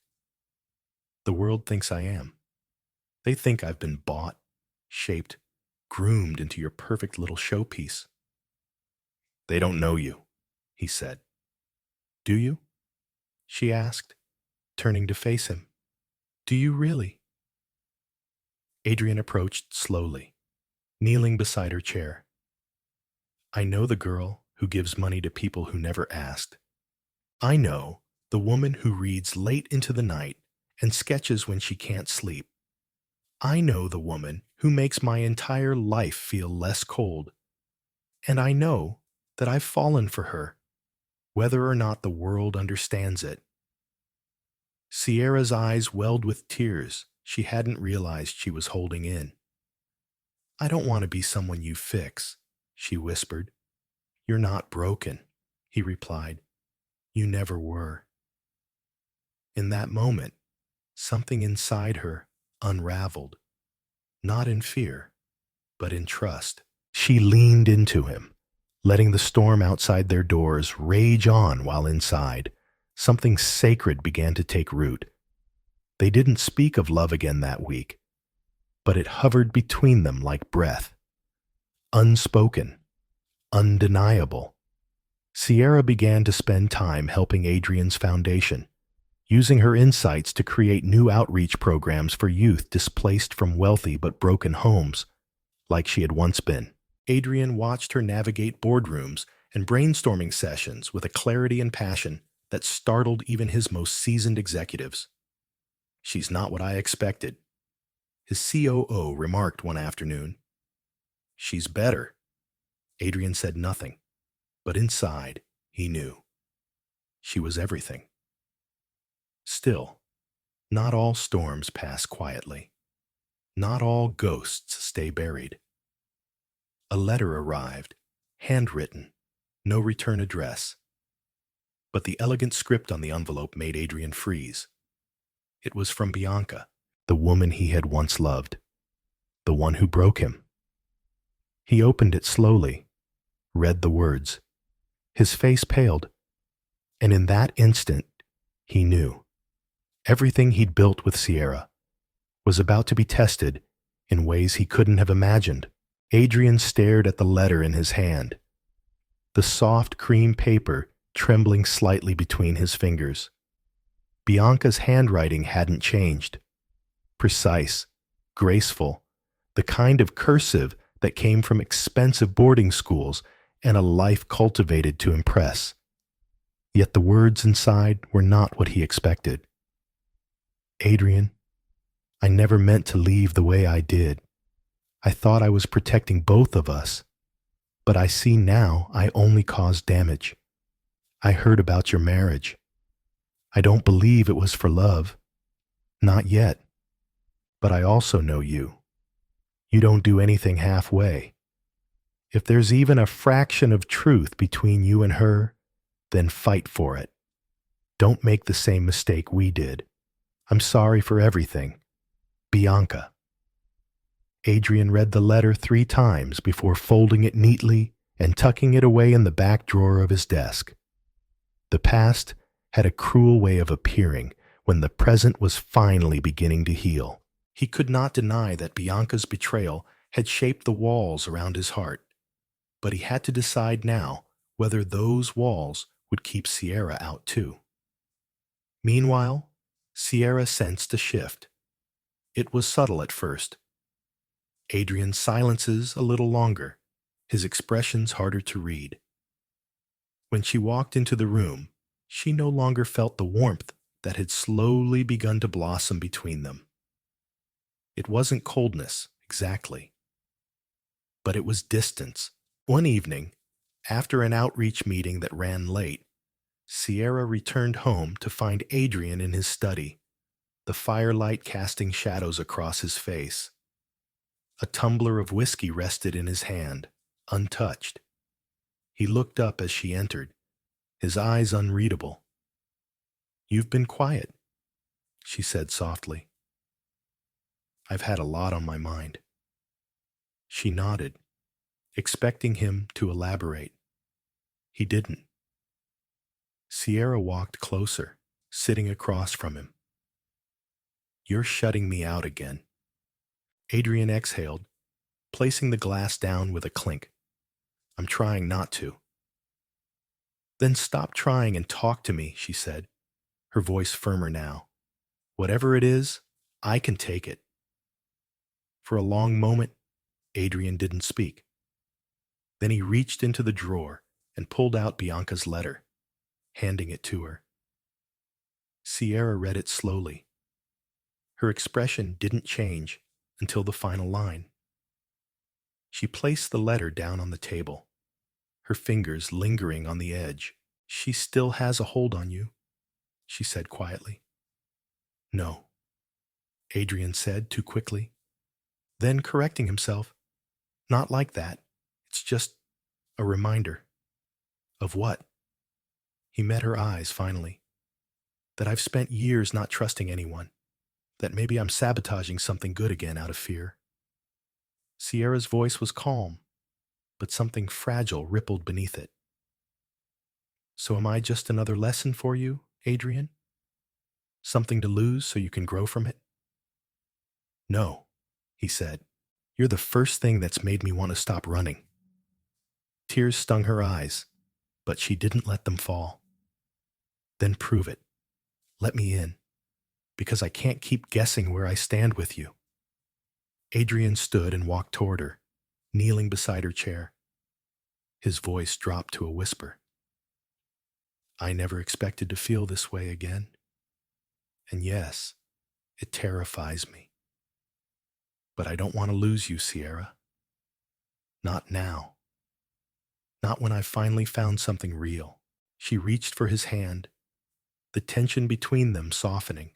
The world thinks I am. They think I've been bought, shaped, groomed into your perfect little showpiece." "They don't know you," he said. "Do you?" she asked, turning to face him. "Do you really?" Adrian approached slowly, kneeling beside her chair. "I know the girl who gives money to people who never asked. I know the woman who reads late into the night and sketches when she can't sleep. I know the woman who makes my entire life feel less cold. And I know that I've fallen for her, whether or not the world understands it." Sierra's eyes welled with tears she hadn't realized she was holding in. "I don't want to be someone you fix," she whispered. "You're not broken," he replied. "You never were." In that moment, Something inside her unraveled, not in fear, but in trust. She leaned into him, letting the storm outside their doors rage on while inside. Something sacred began to take root. They didn't speak of love again that week, but it hovered between them like breath, unspoken, undeniable. Sierra began to spend time helping Adrian's foundation, using her insights to create new outreach programs for youth displaced from wealthy but broken homes, like she had once been. Adrian watched her navigate boardrooms and brainstorming sessions with a clarity and passion that startled even his most seasoned executives. "She's not what I expected," his COO remarked one afternoon. "She's better." Adrian said nothing, but inside, he knew. She was everything. Still, not all storms pass quietly. Not all ghosts stay buried. A letter arrived, handwritten, no return address. But the elegant script on the envelope made Adrian freeze. It was from Bianca, the woman he had once loved, the one who broke him. He opened it slowly, read the words. His face paled, and in that instant, he knew. Everything he'd built with Sierra was about to be tested in ways he couldn't have imagined. Adrian stared at the letter in his hand, the soft cream paper trembling slightly between his fingers. Bianca's handwriting hadn't changed. Precise, graceful, the kind of cursive that came from expensive boarding schools and a life cultivated to impress. Yet the words inside were not what he expected. "Adrian, I never meant to leave the way I did. I thought I was protecting both of us, but I see now I only caused damage. I heard about your marriage. I don't believe it was for love. Not yet. But I also know you. You don't do anything halfway. If there's even a fraction of truth between you and her, then fight for it. Don't make the same mistake we did. I'm sorry for everything. Bianca." Adrian read the letter 3 times before folding it neatly and tucking it away in the back drawer of his desk. The past had a cruel way of appearing when the present was finally beginning to heal. He could not deny that Bianca's betrayal had shaped the walls around his heart, but he had to decide now whether those walls would keep Sierra out too. Meanwhile, Sierra sensed a shift. It was subtle at first. Adrian's silences a little longer, his expressions harder to read. When she walked into the room, she no longer felt the warmth that had slowly begun to blossom between them. It wasn't coldness, exactly, but it was distance. One evening, after an outreach meeting that ran late, Sierra returned home to find Adrian in his study, the firelight casting shadows across his face. A tumbler of whiskey rested in his hand, untouched. He looked up as she entered, his eyes unreadable. "You've been quiet," she said softly. "I've had a lot on my mind." She nodded, expecting him to elaborate. He didn't. Sierra walked closer, sitting across from him. "You're shutting me out again." Adrian exhaled, placing the glass down with a clink. "I'm trying not to." "Then stop trying and talk to me," she said, her voice firmer now. "Whatever it is, I can take it." For a long moment, Adrian didn't speak. Then he reached into the drawer and pulled out Bianca's letter, handing it to her. Sierra read it slowly. Her expression didn't change until the final line. She placed the letter down on the table, her fingers lingering on the edge. "She still has a hold on you," she said quietly. "No," Adrian said too quickly. Then, correcting himself, "Not like that. It's just a reminder." "Of what?" He met her eyes finally. "That I've spent years not trusting anyone. that maybe I'm sabotaging something good again out of fear. Sierra's voice was calm, but something fragile rippled beneath it. So am I just another lesson for you, Adrian? Something to lose so you can grow from it? No, he said. You're the first thing that's made me want to stop running. Tears stung her eyes, but she didn't let them fall. Then prove it. Let me in, because I can't keep guessing where I stand with you. Adrian stood and walked toward her, kneeling beside her chair. His voice dropped to a whisper. I never expected to feel this way again. And yes, it terrifies me. But I don't want to lose you, Sierra. Not now. Not when I've finally found something real. She reached for his hand, the tension between them softening.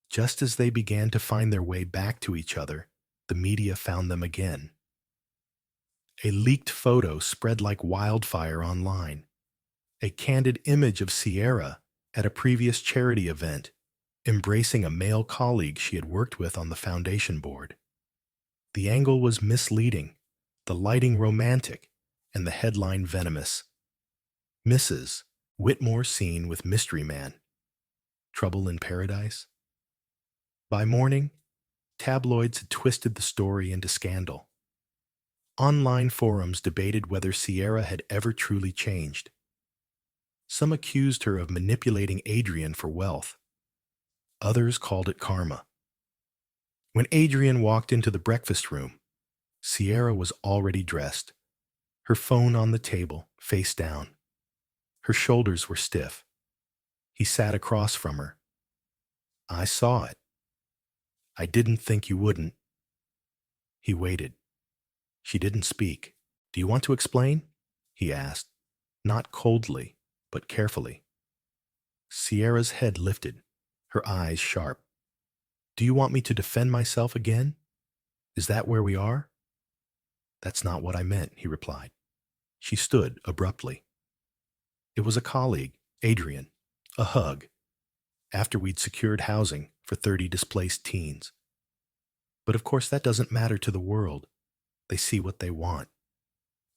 Just as they began to find their way back to each other, the media found them again. A leaked photo spread like wildfire online. A candid image of Sierra at a previous charity event, embracing a male colleague she had worked with on the foundation board. The angle was misleading, the lighting romantic, and the headline venomous. Mrs. Whitmore seen with mystery man. Trouble in paradise? By morning, tabloids had twisted the story into scandal. Online forums debated whether Sierra had ever truly changed. Some accused her of manipulating Adrian for wealth. Others called it karma. When Adrian walked into the breakfast room, Sierra was already dressed, her phone on the table, face down. Her shoulders were stiff. He sat across from her. I saw it. I didn't think you wouldn't. He waited. She didn't speak. Do you want to explain? He asked, not coldly, but carefully. Sierra's head lifted, her eyes sharp. Do you want me to defend myself again? Is that where we are? That's not what I meant, he replied. She stood abruptly. It was a colleague, Adrian, a hug, after we'd secured housing for 30 displaced teens. But of course that doesn't matter to the world. They see what they want.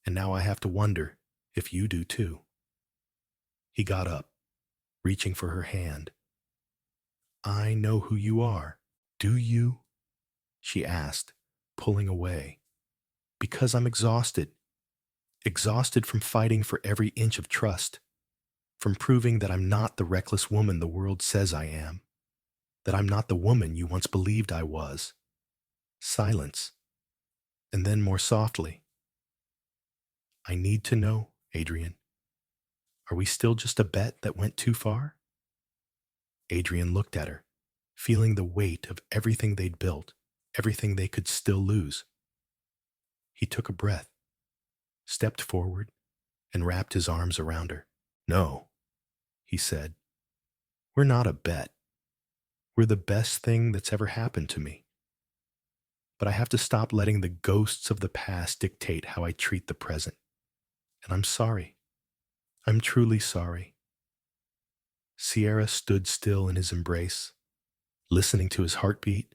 And now I have to wonder if you do too. He got up, reaching for her hand. I know who you are. Do you? She asked, pulling away. Because I'm exhausted. Exhausted from fighting for every inch of trust. From proving that I'm not the reckless woman the world says I am. That I'm not the woman you once believed I was. Silence. And then more softly. I need to know, Adrian. Are we still just a bet that went too far? Adrian looked at her, feeling the weight of everything they'd built, everything they could still lose. He took a breath, stepped forward, and wrapped his arms around her. No, he said. We're not a bet. We're the best thing that's ever happened to me. But I have to stop letting the ghosts of the past dictate how I treat the present. And I'm sorry. I'm truly sorry. Sierra stood still in his embrace, listening to his heartbeat,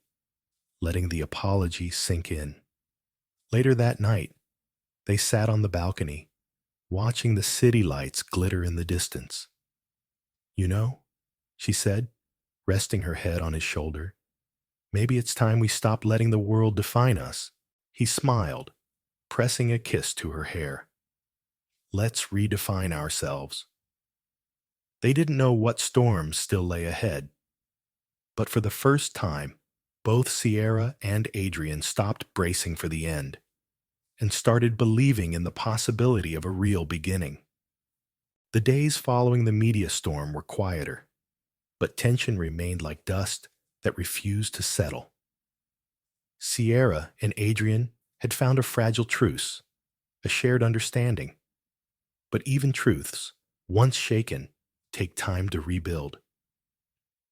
letting the apology sink in. Later that night, they sat on the balcony, watching the city lights glitter in the distance. You know, she said, resting her head on his shoulder, maybe it's time we stop letting the world define us. He smiled, pressing a kiss to her hair. Let's redefine ourselves. They didn't know what storms still lay ahead. But for the first time, both Sierra and Adrian stopped bracing for the end and started believing in the possibility of a real beginning. The days following the media storm were quieter, but tension remained like dust that refused to settle. Sierra and Adrian had found a fragile truce, a shared understanding. But even truths, once shaken, take time to rebuild.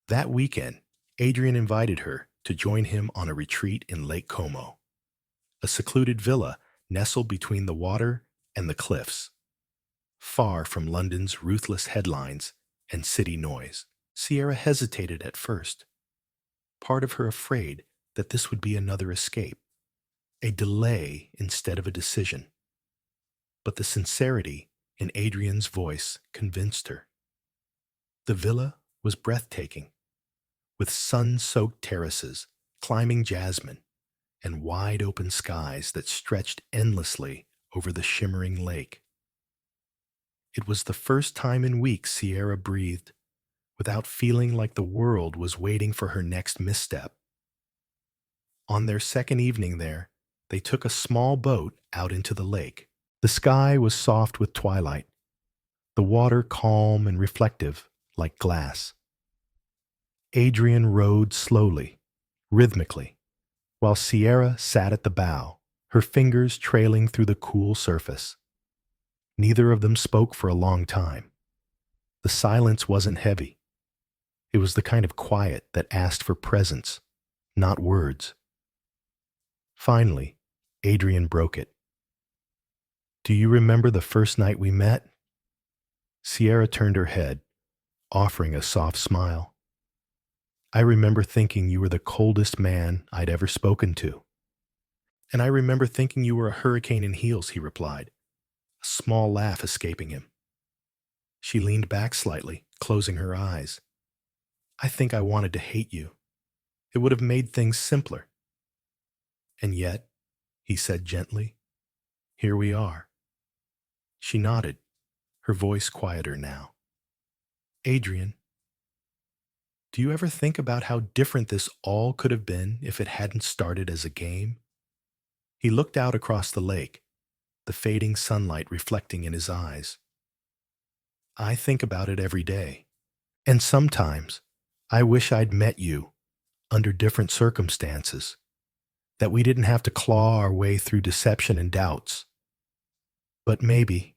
That weekend, Adrian invited her to join him on a retreat in Lake Como, a secluded villa nestled between the water and the cliffs, far from London's ruthless headlines and city noise. Sierra hesitated at first. part of her afraid that this would be another escape, a delay instead of a decision. But the sincerity in Adrian's voice convinced her. The villa was breathtaking, with sun-soaked terraces, climbing jasmine, and wide-open skies that stretched endlessly over the shimmering lake. It was the first time in weeks Sierra breathed without feeling like the world was waiting for her next misstep. On their second evening there, they took a small boat out into the lake. The sky was soft with twilight, the water calm and reflective like glass. Adrian rowed slowly, rhythmically, while Sierra sat at the bow, her fingers trailing through the cool surface. Neither of them spoke for a long time. The silence wasn't heavy. It was the kind of quiet that asked for presence, not words. Finally, Adrian broke it. "Do you remember the first night we met?" Sierra turned her head, offering a soft smile. "I remember thinking you were the coldest man I'd ever spoken to." "And I remember thinking you were a hurricane in heels," he replied, a small laugh escaping him. She leaned back slightly, closing her eyes. "I think I wanted to hate you. It would have made things simpler." "And yet," he said gently, "here we are." She nodded, her voice quieter now. "Adrian, do you ever think about how different this all could have been if it hadn't started as a game?" He looked out across the lake, the fading sunlight reflecting in his eyes. "I think about it every day. And sometimes I wish I'd met you under different circumstances, that we didn't have to claw our way through deception and doubts. But maybe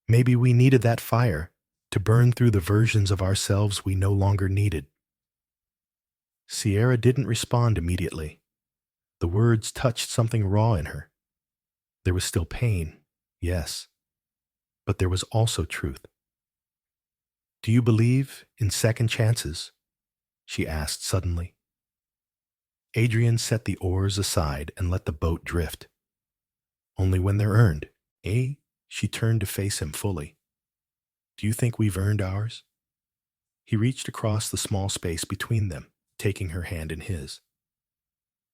we needed that fire to burn through the versions of ourselves we no longer needed." Sierra didn't respond immediately. The words touched something raw in her. There was still pain, yes, but there was also truth. "Do you believe in second chances?" she asked suddenly. Adrian set the oars aside and let the boat drift. "Only when they're earned, eh?" She turned to face him fully. "Do you think we've earned ours?" He reached across the small space between them, taking her hand in his.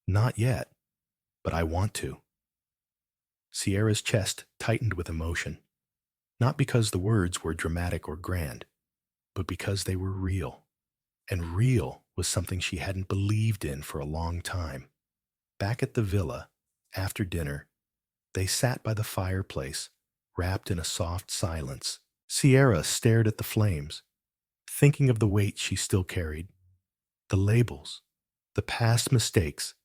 "Not yet, but I want to." Sierra's chest tightened with emotion, not because the words were dramatic or grand, but because they were real. And real was something she hadn't believed in for a long time. Back at the villa, after dinner, they sat by the fireplace, wrapped in a soft silence. Sierra stared at the flames, thinking of the weight she still carried, the labels, the past mistakes,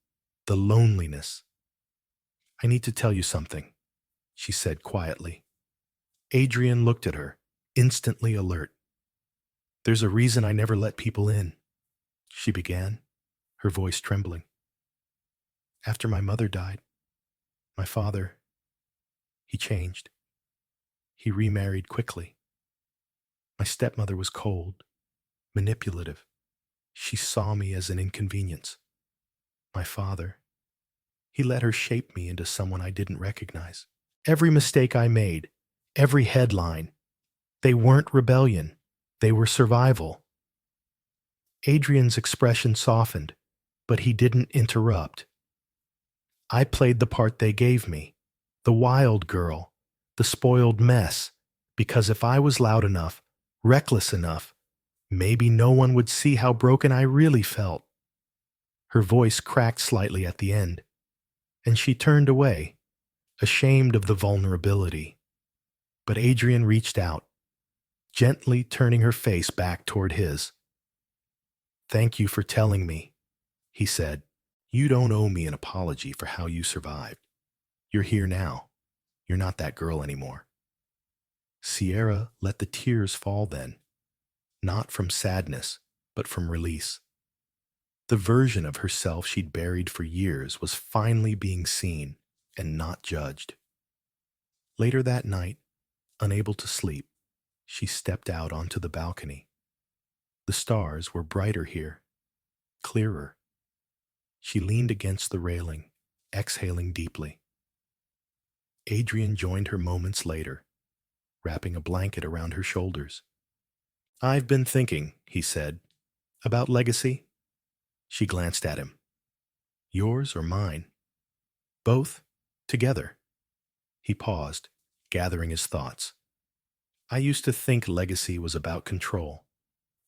the loneliness. "I need to tell you something," she said quietly. Adrian looked at her, instantly alert. "There's a reason I never let people in," she began, her voice trembling. "After my mother died, my father, he changed. He remarried quickly. My stepmother was cold, manipulative. She saw me as an inconvenience. My father, he let her shape me into someone I didn't recognize. Every mistake I made, every headline, they weren't rebellion, they were survival." Adrian's expression softened, but he didn't interrupt. "I played the part they gave me, the wild girl, the spoiled mess, because if I was loud enough, reckless enough, maybe no one would see how broken I really felt." Her voice cracked slightly at the end, and she turned away, ashamed of the vulnerability. But Adrian reached out, gently turning her face back toward his. "Thank you for telling me," he said. "You don't owe me an apology for how you survived. You're here now. You're not that girl anymore." Sierra let the tears fall then, not from sadness, but from release. The version of herself she'd buried for years was finally being seen and not judged. Later that night, unable to sleep, she stepped out onto the balcony. The stars were brighter here, clearer. She leaned against the railing, exhaling deeply. Adrian joined her moments later, wrapping a blanket around her shoulders. "I've been thinking," he said, "about legacy." She glanced at him. "Yours or mine?" "Both. Together." He paused, gathering his thoughts. "I used to think legacy was about control,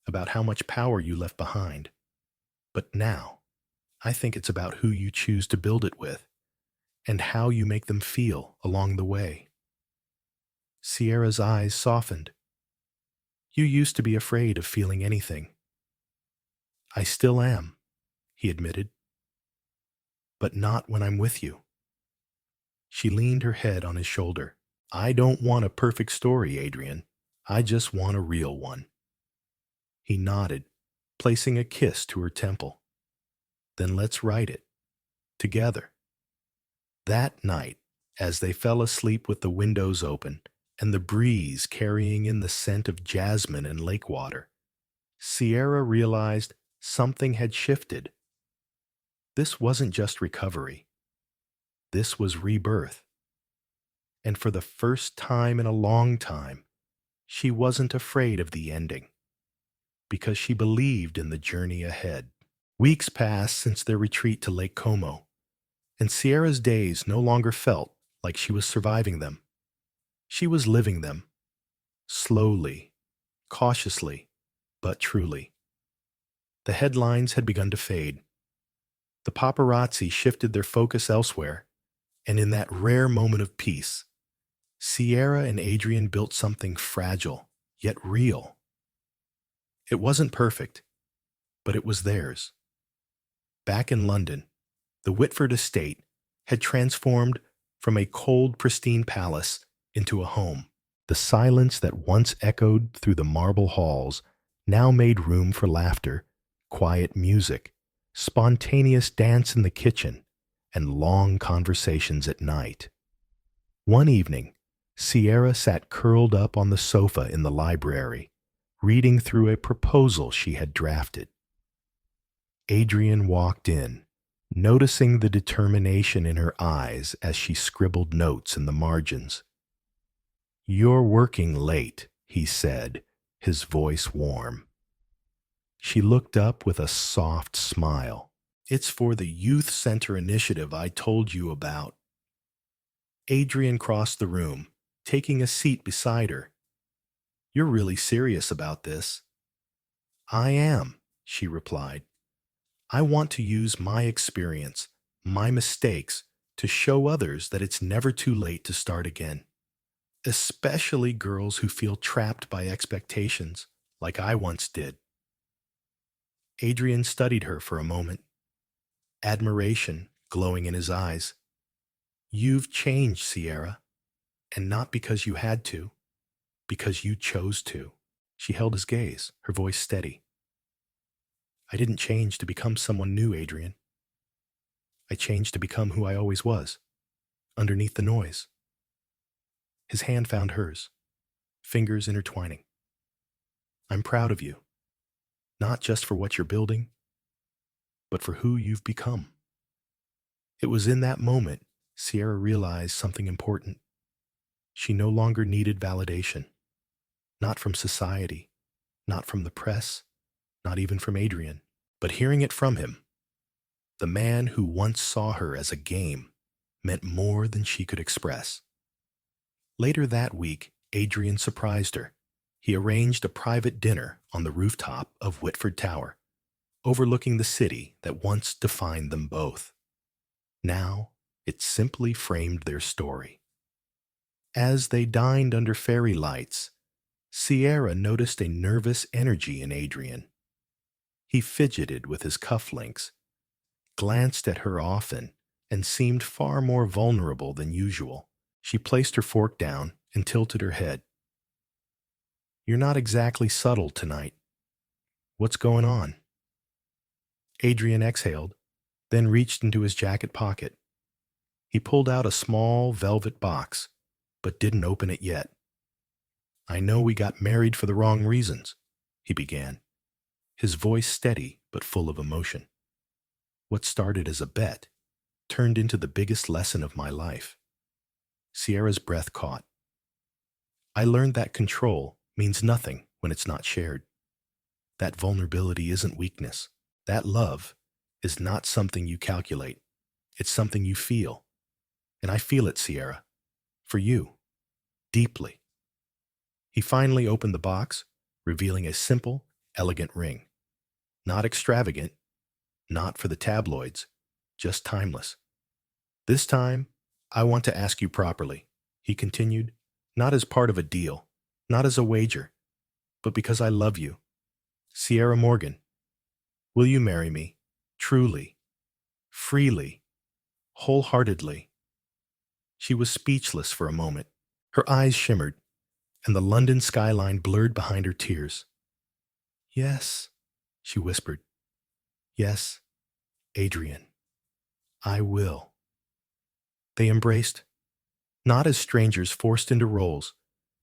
about how much power you left behind. But now, I think it's about who you choose to build it with, and how you make them feel along the way." Sierra's eyes softened. "You used to be afraid of feeling anything." "I still am," he admitted. "But not when I'm with you." She leaned her head on his shoulder. "I don't want a perfect story, Adrian. I just want a real one." He nodded, placing a kiss to her temple. "Then let's write it. Together." That night, as they fell asleep with the windows open and the breeze carrying in the scent of jasmine and lake water, Sierra realized something had shifted. This wasn't just recovery. This was rebirth. And for the first time in a long time, she wasn't afraid of the ending, because she believed in the journey ahead. Weeks passed since their retreat to Lake Como, and Sierra's days no longer felt like she was surviving them. She was living them, slowly, cautiously, but truly. The headlines had begun to fade. The paparazzi shifted their focus elsewhere, and in that rare moment of peace, Sierra and Adrian built something fragile, yet real. It wasn't perfect, but it was theirs. Back in London, the Whitford estate had transformed from a cold, pristine palace into a home. The silence that once echoed through the marble halls now made room for laughter, quiet music, spontaneous dance in the kitchen, and long conversations at night. One evening, Sierra sat curled up on the sofa in the library, reading through a proposal she had drafted. Adrian walked in, noticing the determination in her eyes as she scribbled notes in the margins. "You're working late," he said, his voice warm. She looked up with a soft smile. "It's for the youth center initiative I told you about." Adrian crossed the room, taking a seat beside her. "You're really serious about this?" "I am," she replied. "I want to use my experience, my mistakes, to show others that it's never too late to start again. Especially girls who feel trapped by expectations, like I once did." Adrian studied her for a moment, admiration glowing in his eyes. "You've changed, Sierra, and not because you had to, because you chose to." She held his gaze, her voice steady. "I didn't change to become someone new, Adrian. I changed to become who I always was, underneath the noise." His hand found hers, fingers intertwining. "I'm proud of you, not just for what you're building, but for who you've become." It was in that moment Sierra realized something important. She no longer needed validation, not from society, not from the press, not even from Adrian, but hearing it from him. The man who once saw her as a game meant more than she could express. Later that week, Adrian surprised her. He arranged a private dinner on the rooftop of Whitford Tower, overlooking the city that once defined them both. Now, it simply framed their story. As they dined under fairy lights, Sierra noticed a nervous energy in Adrian. He fidgeted with his cufflinks, glanced at her often, and seemed far more vulnerable than usual. She placed her fork down and tilted her head. "You're not exactly subtle tonight. What's going on?" Adrian exhaled, then reached into his jacket pocket. He pulled out a small velvet box, but didn't open it yet. "I know we got married for the wrong reasons," he began, his voice steady but full of emotion. What started as a bet turned into the biggest lesson of my life. Sierra's breath caught. I learned that control means nothing when it's not shared. That vulnerability isn't weakness. That love is not something you calculate. It's something you feel. And I feel it, Sierra. For you. Deeply. He finally opened the box, revealing a simple, elegant ring. Not extravagant, not for the tabloids, just timeless. This time, I want to ask you properly, he continued, not as part of a deal, not as a wager, but because I love you. Sierra Morgan, will you marry me? Truly, freely, wholeheartedly. She was speechless for a moment. Her eyes shimmered, and the London skyline blurred behind her tears. Yes, she whispered. Yes, Adrian, I will. They embraced, not as strangers forced into roles,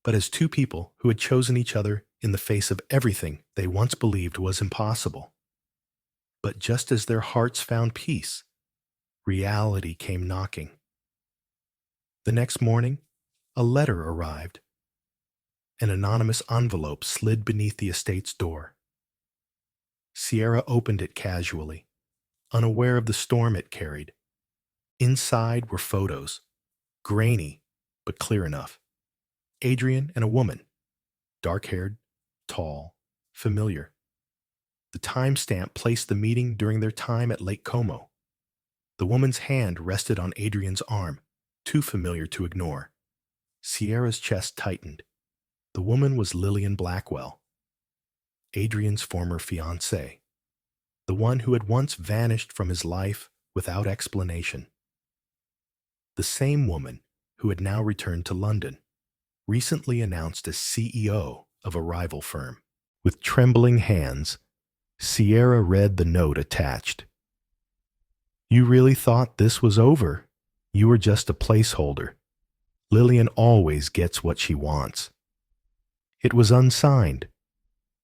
but as two people who had chosen each other in the face of everything they once believed was impossible. But just as their hearts found peace, reality came knocking. The next morning, a letter arrived. An anonymous envelope slid beneath the estate's door. Sierra opened it casually, unaware of the storm it carried. Inside were photos, grainy but clear enough. Adrian and a woman, dark-haired, tall, familiar. The timestamp placed the meeting during their time at Lake Como. The woman's hand rested on Adrian's arm, too familiar to ignore. Sierra's chest tightened. The woman was Lillian Blackwell, Adrian's former fiancée, the one who had once vanished from his life without explanation. The same woman who had now returned to London, recently announced as CEO of a rival firm. With trembling hands, Sierra read the note attached. You really thought this was over? You were just a placeholder. Lillian always gets what she wants. It was unsigned.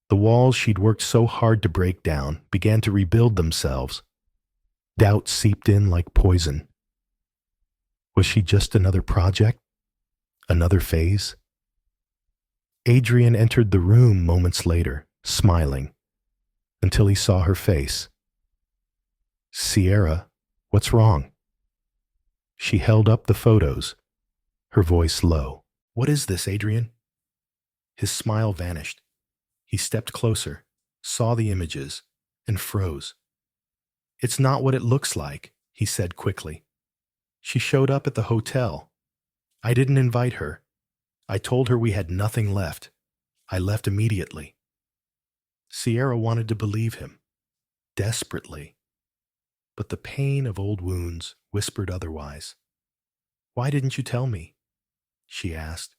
The walls she'd worked so hard to break down began to rebuild themselves. Doubt seeped in like poison. Was she just another project? Another phase? Adrian entered the room moments later, smiling, until he saw her face. Sierra, what's wrong? She held up the photos, her voice low. What is this, Adrian? His smile vanished. He stepped closer, saw the images, and froze. It's not what it looks like, he said quickly. She showed up at the hotel. I didn't invite her. I told her we had nothing left. I left immediately. Sierra wanted to believe him, desperately. But the pain of old wounds whispered otherwise. Why didn't you tell me? She asked.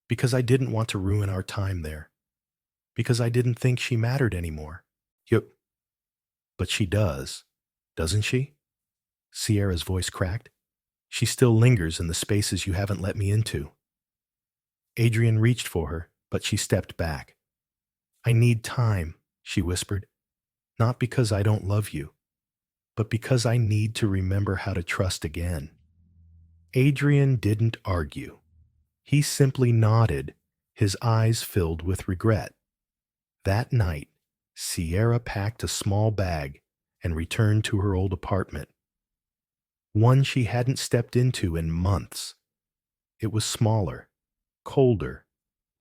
Because I didn't want to ruin our time there. Because I didn't think she mattered anymore. Yep. But she does, doesn't she? Sierra's voice cracked. She still lingers in the spaces you haven't let me into. Adrian reached for her, but she stepped back. I need time, she whispered. Not because I don't love you, but because I need to remember how to trust again. Adrian didn't argue. He simply nodded, his eyes filled with regret. That night, Sierra packed a small bag and returned to her old apartment. One she hadn't stepped into in months. It was smaller, colder,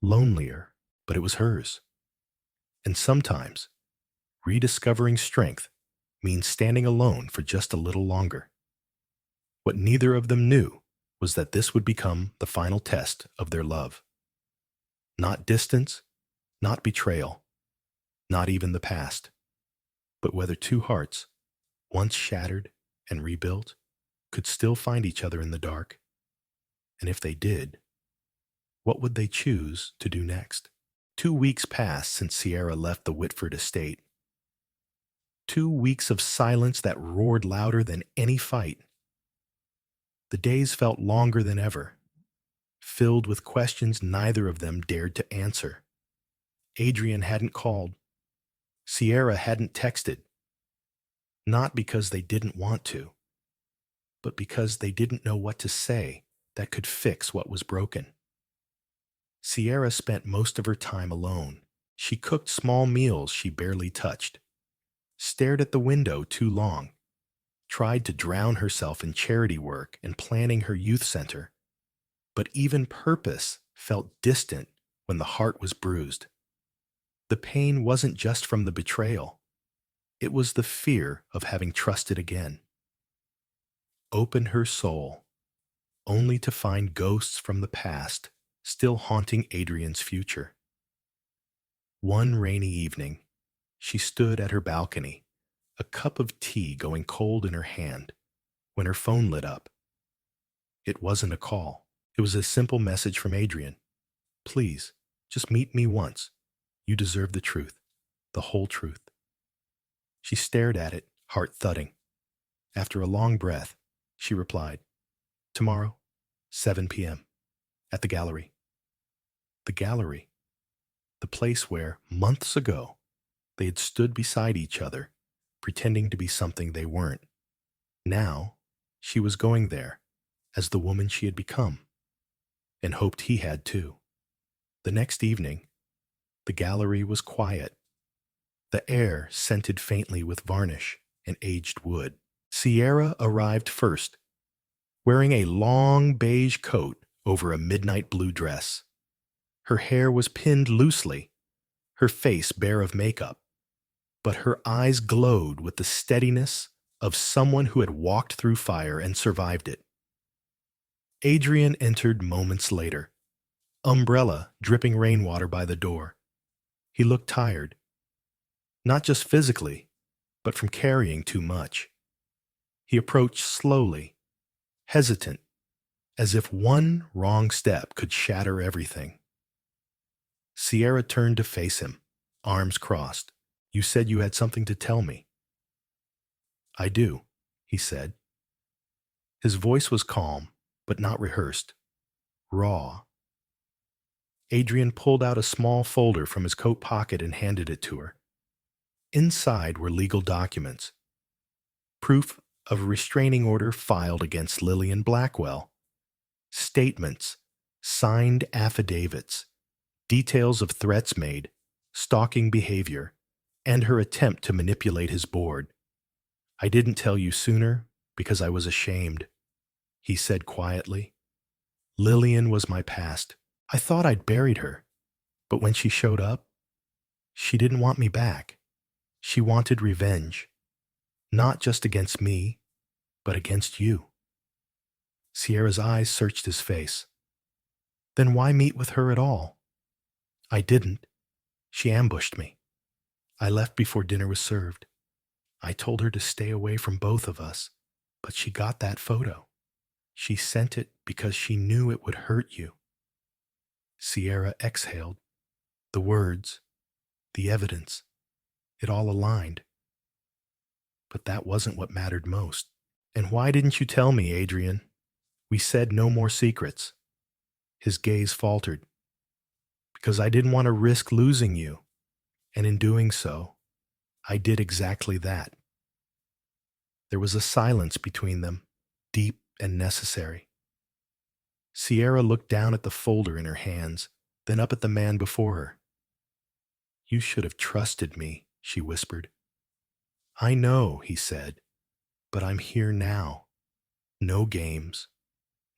lonelier, but it was hers. And sometimes, rediscovering strength means standing alone for just a little longer. What neither of them knew was that this would become the final test of their love. Not distance, not betrayal, not even the past, but whether two hearts, once shattered and rebuilt, could still find each other in the dark. And if they did, what would they choose to do next? 2 weeks passed since Sierra left the Whitford estate. 2 weeks of silence that roared louder than any fight. The days felt longer than ever, filled with questions neither of them dared to answer. Adrian hadn't called. Sierra hadn't texted, not because they didn't want to, but because they didn't know what to say that could fix what was broken. Sierra spent most of her time alone. She cooked small meals she barely touched, stared at the window too long, tried to drown herself in charity work and planning her youth center. But even purpose felt distant when the heart was bruised. The pain wasn't just from the betrayal. It was the fear of having trusted again. Open her soul, only to find ghosts from the past still haunting Adrian's future. One rainy evening, she stood at her balcony, a cup of tea going cold in her hand, when her phone lit up. It wasn't a call. It was a simple message from Adrian. Please, just meet me once. You deserve the truth, the whole truth. She stared at it, heart thudding. After a long breath, she replied, Tomorrow, 7 p.m., at the gallery. The gallery, the place where, months ago, they had stood beside each other, pretending to be something they weren't. Now, she was going there as the woman she had become, and hoped he had too. The next evening, the gallery was quiet. The air scented faintly with varnish and aged wood. Sierra arrived first, wearing a long beige coat over a midnight blue dress. Her hair was pinned loosely, her face bare of makeup, but her eyes glowed with the steadiness of someone who had walked through fire and survived it. Adrian entered moments later, umbrella dripping rainwater by the door. He looked tired, not just physically, but from carrying too much. He approached slowly, hesitant, as if one wrong step could shatter everything. Sierra turned to face him, arms crossed. You said you had something to tell me. I do, he said. His voice was calm, but not rehearsed, raw. Adrian pulled out a small folder from his coat pocket and handed it to her. Inside were legal documents, proof of a restraining order filed against Lillian Blackwell, statements, signed affidavits, details of threats made, stalking behavior, and her attempt to manipulate his board. I didn't tell you sooner because I was ashamed, he said quietly. Lillian was my past. I thought I'd buried her, but when she showed up, she didn't want me back. She wanted revenge, not just against me, but against you. Sierra's eyes searched his face. Then why meet with her at all? I didn't. She ambushed me. I left before dinner was served. I told her to stay away from both of us, but she got that photo. She sent it because she knew it would hurt you. Sierra exhaled. The words, the evidence, it all aligned. But that wasn't what mattered most. And why didn't you tell me, Adrian? We said no more secrets. His gaze faltered. Because I didn't want to risk losing you, and in doing so, I did exactly that. There was a silence between them, deep and necessary. Sierra looked down at the folder in her hands, then up at the man before her. You should have trusted me, she whispered. I know, he said, but I'm here now. No games,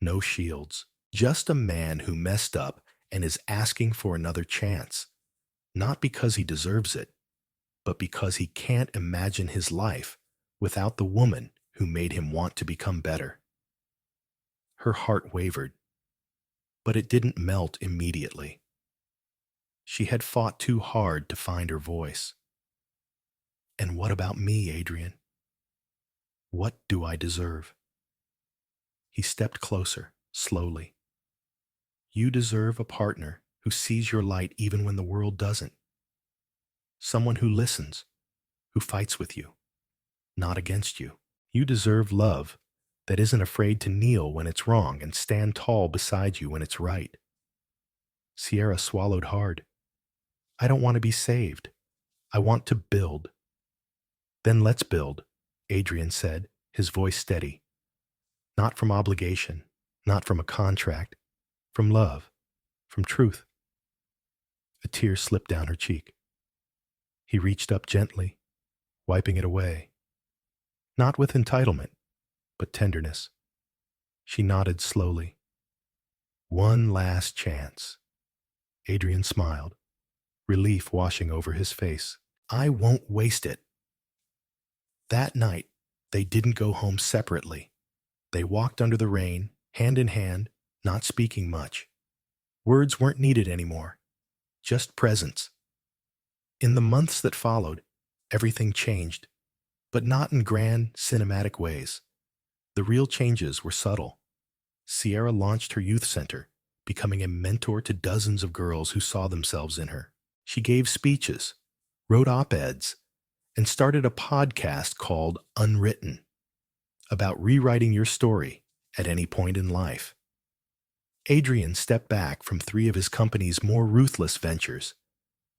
no shields, just a man who messed up and is asking for another chance, not because he deserves it, but because he can't imagine his life without the woman who made him want to become better. Her heart wavered, but it didn't melt immediately. She had fought too hard to find her voice. And what about me, Adrian? What do I deserve? He stepped closer, slowly. You deserve a partner who sees your light even when the world doesn't. Someone who listens, who fights with you, not against you. You deserve love that isn't afraid to kneel when it's wrong and stand tall beside you when it's right. Sierra swallowed hard. I don't want to be saved. I want to build. Then let's build, Adrian said, his voice steady. Not from obligation, not from a contract, from love, from truth. A tear slipped down her cheek. He reached up gently, wiping it away. Not with entitlement, but tenderness. She nodded slowly. One last chance. Adrian smiled, relief washing over his face. I won't waste it. That night, they didn't go home separately. They walked under the rain, hand in hand, not speaking much. Words weren't needed anymore, just presence. In the months that followed, everything changed, but not in grand, cinematic ways. The real changes were subtle. Sierra launched her youth center, becoming a mentor to dozens of girls who saw themselves in her. She gave speeches, wrote op-eds, and started a podcast called Unwritten, about rewriting your story at any point in life. Adrian stepped back from 3 of his company's more ruthless ventures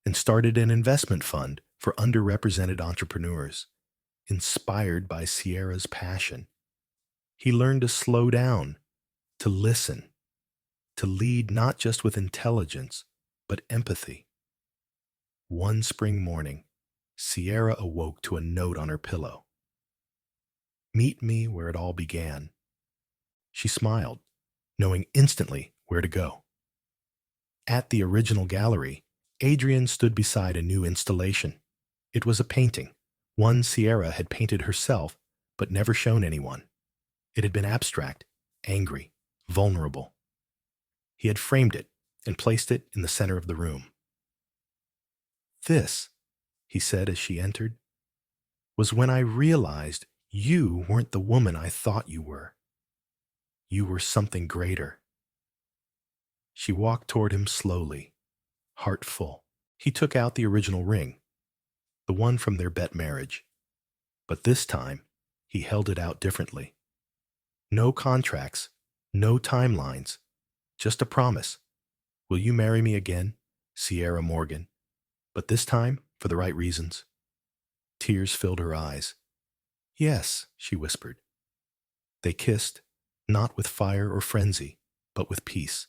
and started an investment fund for underrepresented entrepreneurs, inspired by Sierra's passion. He learned to slow down, to listen, to lead not just with intelligence, but empathy. One spring morning, Sierra awoke to a note on her pillow. Meet me where it all began. She smiled, knowing instantly where to go. At the original gallery, Adrian stood beside a new installation. It was a painting, one Sierra had painted herself but never shown anyone. It had been abstract, angry, vulnerable. He had framed it and placed it in the center of the room. This, he said as she entered, was when I realized you weren't the woman I thought you were. You were something greater. She walked toward him slowly, heart full. He took out the original ring, the one from their bet marriage. But this time, he held it out differently. No contracts, no timelines, just a promise. Will you marry me again, Sierra Morgan? But this time, for the right reasons. Tears filled her eyes. Yes, she whispered. They kissed, not with fire or frenzy, but with peace.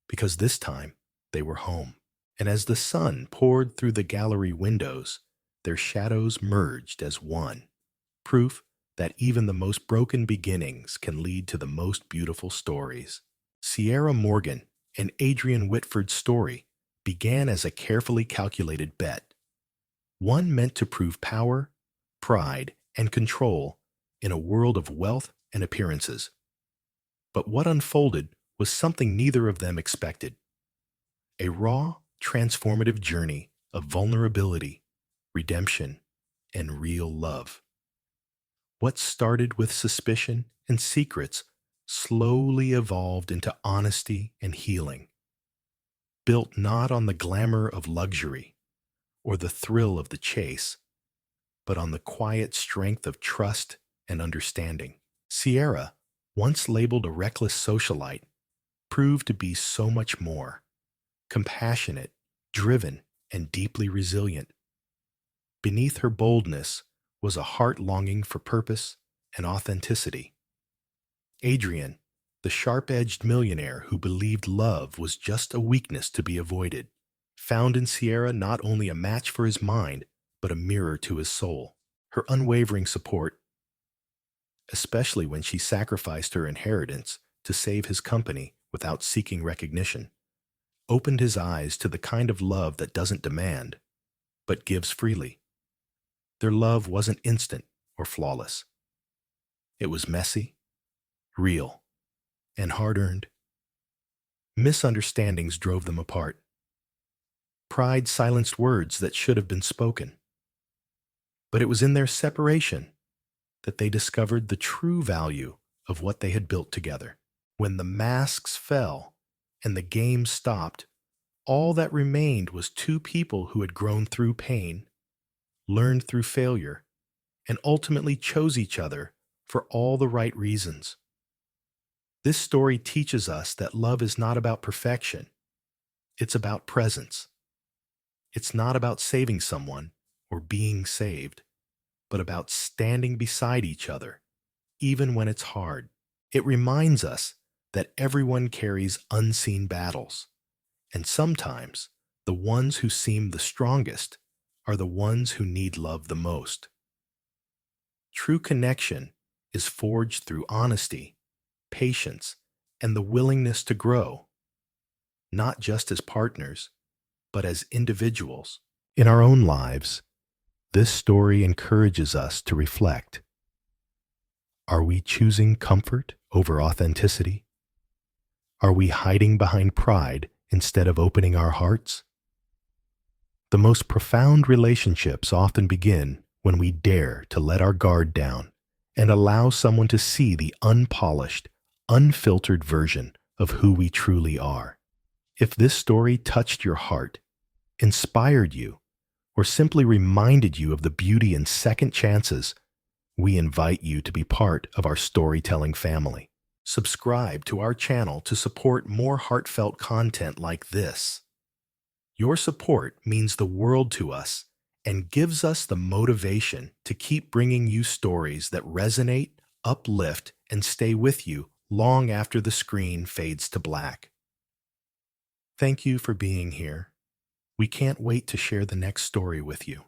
Because this time, they were home. And as the sun poured through the gallery windows, their shadows merged as one. Proof that even the most broken beginnings can lead to the most beautiful stories. Sierra Morgan and Adrian Whitford's story began as a carefully calculated bet. One meant to prove power, pride, and control in a world of wealth and appearances. But what unfolded was something neither of them expected. A raw, transformative journey of vulnerability, redemption, and real love. What started with suspicion and secrets slowly evolved into honesty and healing, built not on the glamour of luxury or the thrill of the chase, but on the quiet strength of trust and understanding. Sierra, once labeled a reckless socialite, proved to be so much more: compassionate, driven, and deeply resilient. Beneath her boldness was a heart longing for purpose and authenticity. Adrian, the sharp-edged millionaire who believed love was just a weakness to be avoided, found in Sierra not only a match for his mind, but a mirror to his soul. Her unwavering support, especially when she sacrificed her inheritance to save his company without seeking recognition, opened his eyes to the kind of love that doesn't demand, but gives freely. Their love wasn't instant or flawless. It was messy, real, and hard-earned. Misunderstandings drove them apart. Pride silenced words that should have been spoken. But it was in their separation that they discovered the true value of what they had built together. When the masks fell and the game stopped, all that remained was 2 people who had grown through pain, learned through failure, and ultimately chose each other for all the right reasons. This story teaches us that love is not about perfection. It's about presence. It's not about saving someone, or being saved, but about standing beside each other, even when it's hard. It reminds us that everyone carries unseen battles, and sometimes the ones who seem the strongest are the ones who need love the most. True connection is forged through honesty, patience, and the willingness to grow, not just as partners, but as individuals. In our own lives, this story encourages us to reflect. Are we choosing comfort over authenticity? Are we hiding behind pride instead of opening our hearts? The most profound relationships often begin when we dare to let our guard down and allow someone to see the unpolished, unfiltered version of who we truly are. If this story touched your heart, inspired you, or simply reminded you of the beauty in second chances, we invite you to be part of our storytelling family. Subscribe to our channel to support more heartfelt content like this. Your support means the world to us and gives us the motivation to keep bringing you stories that resonate, uplift, and stay with you long after the screen fades to black. Thank you for being here. We can't wait to share the next story with you.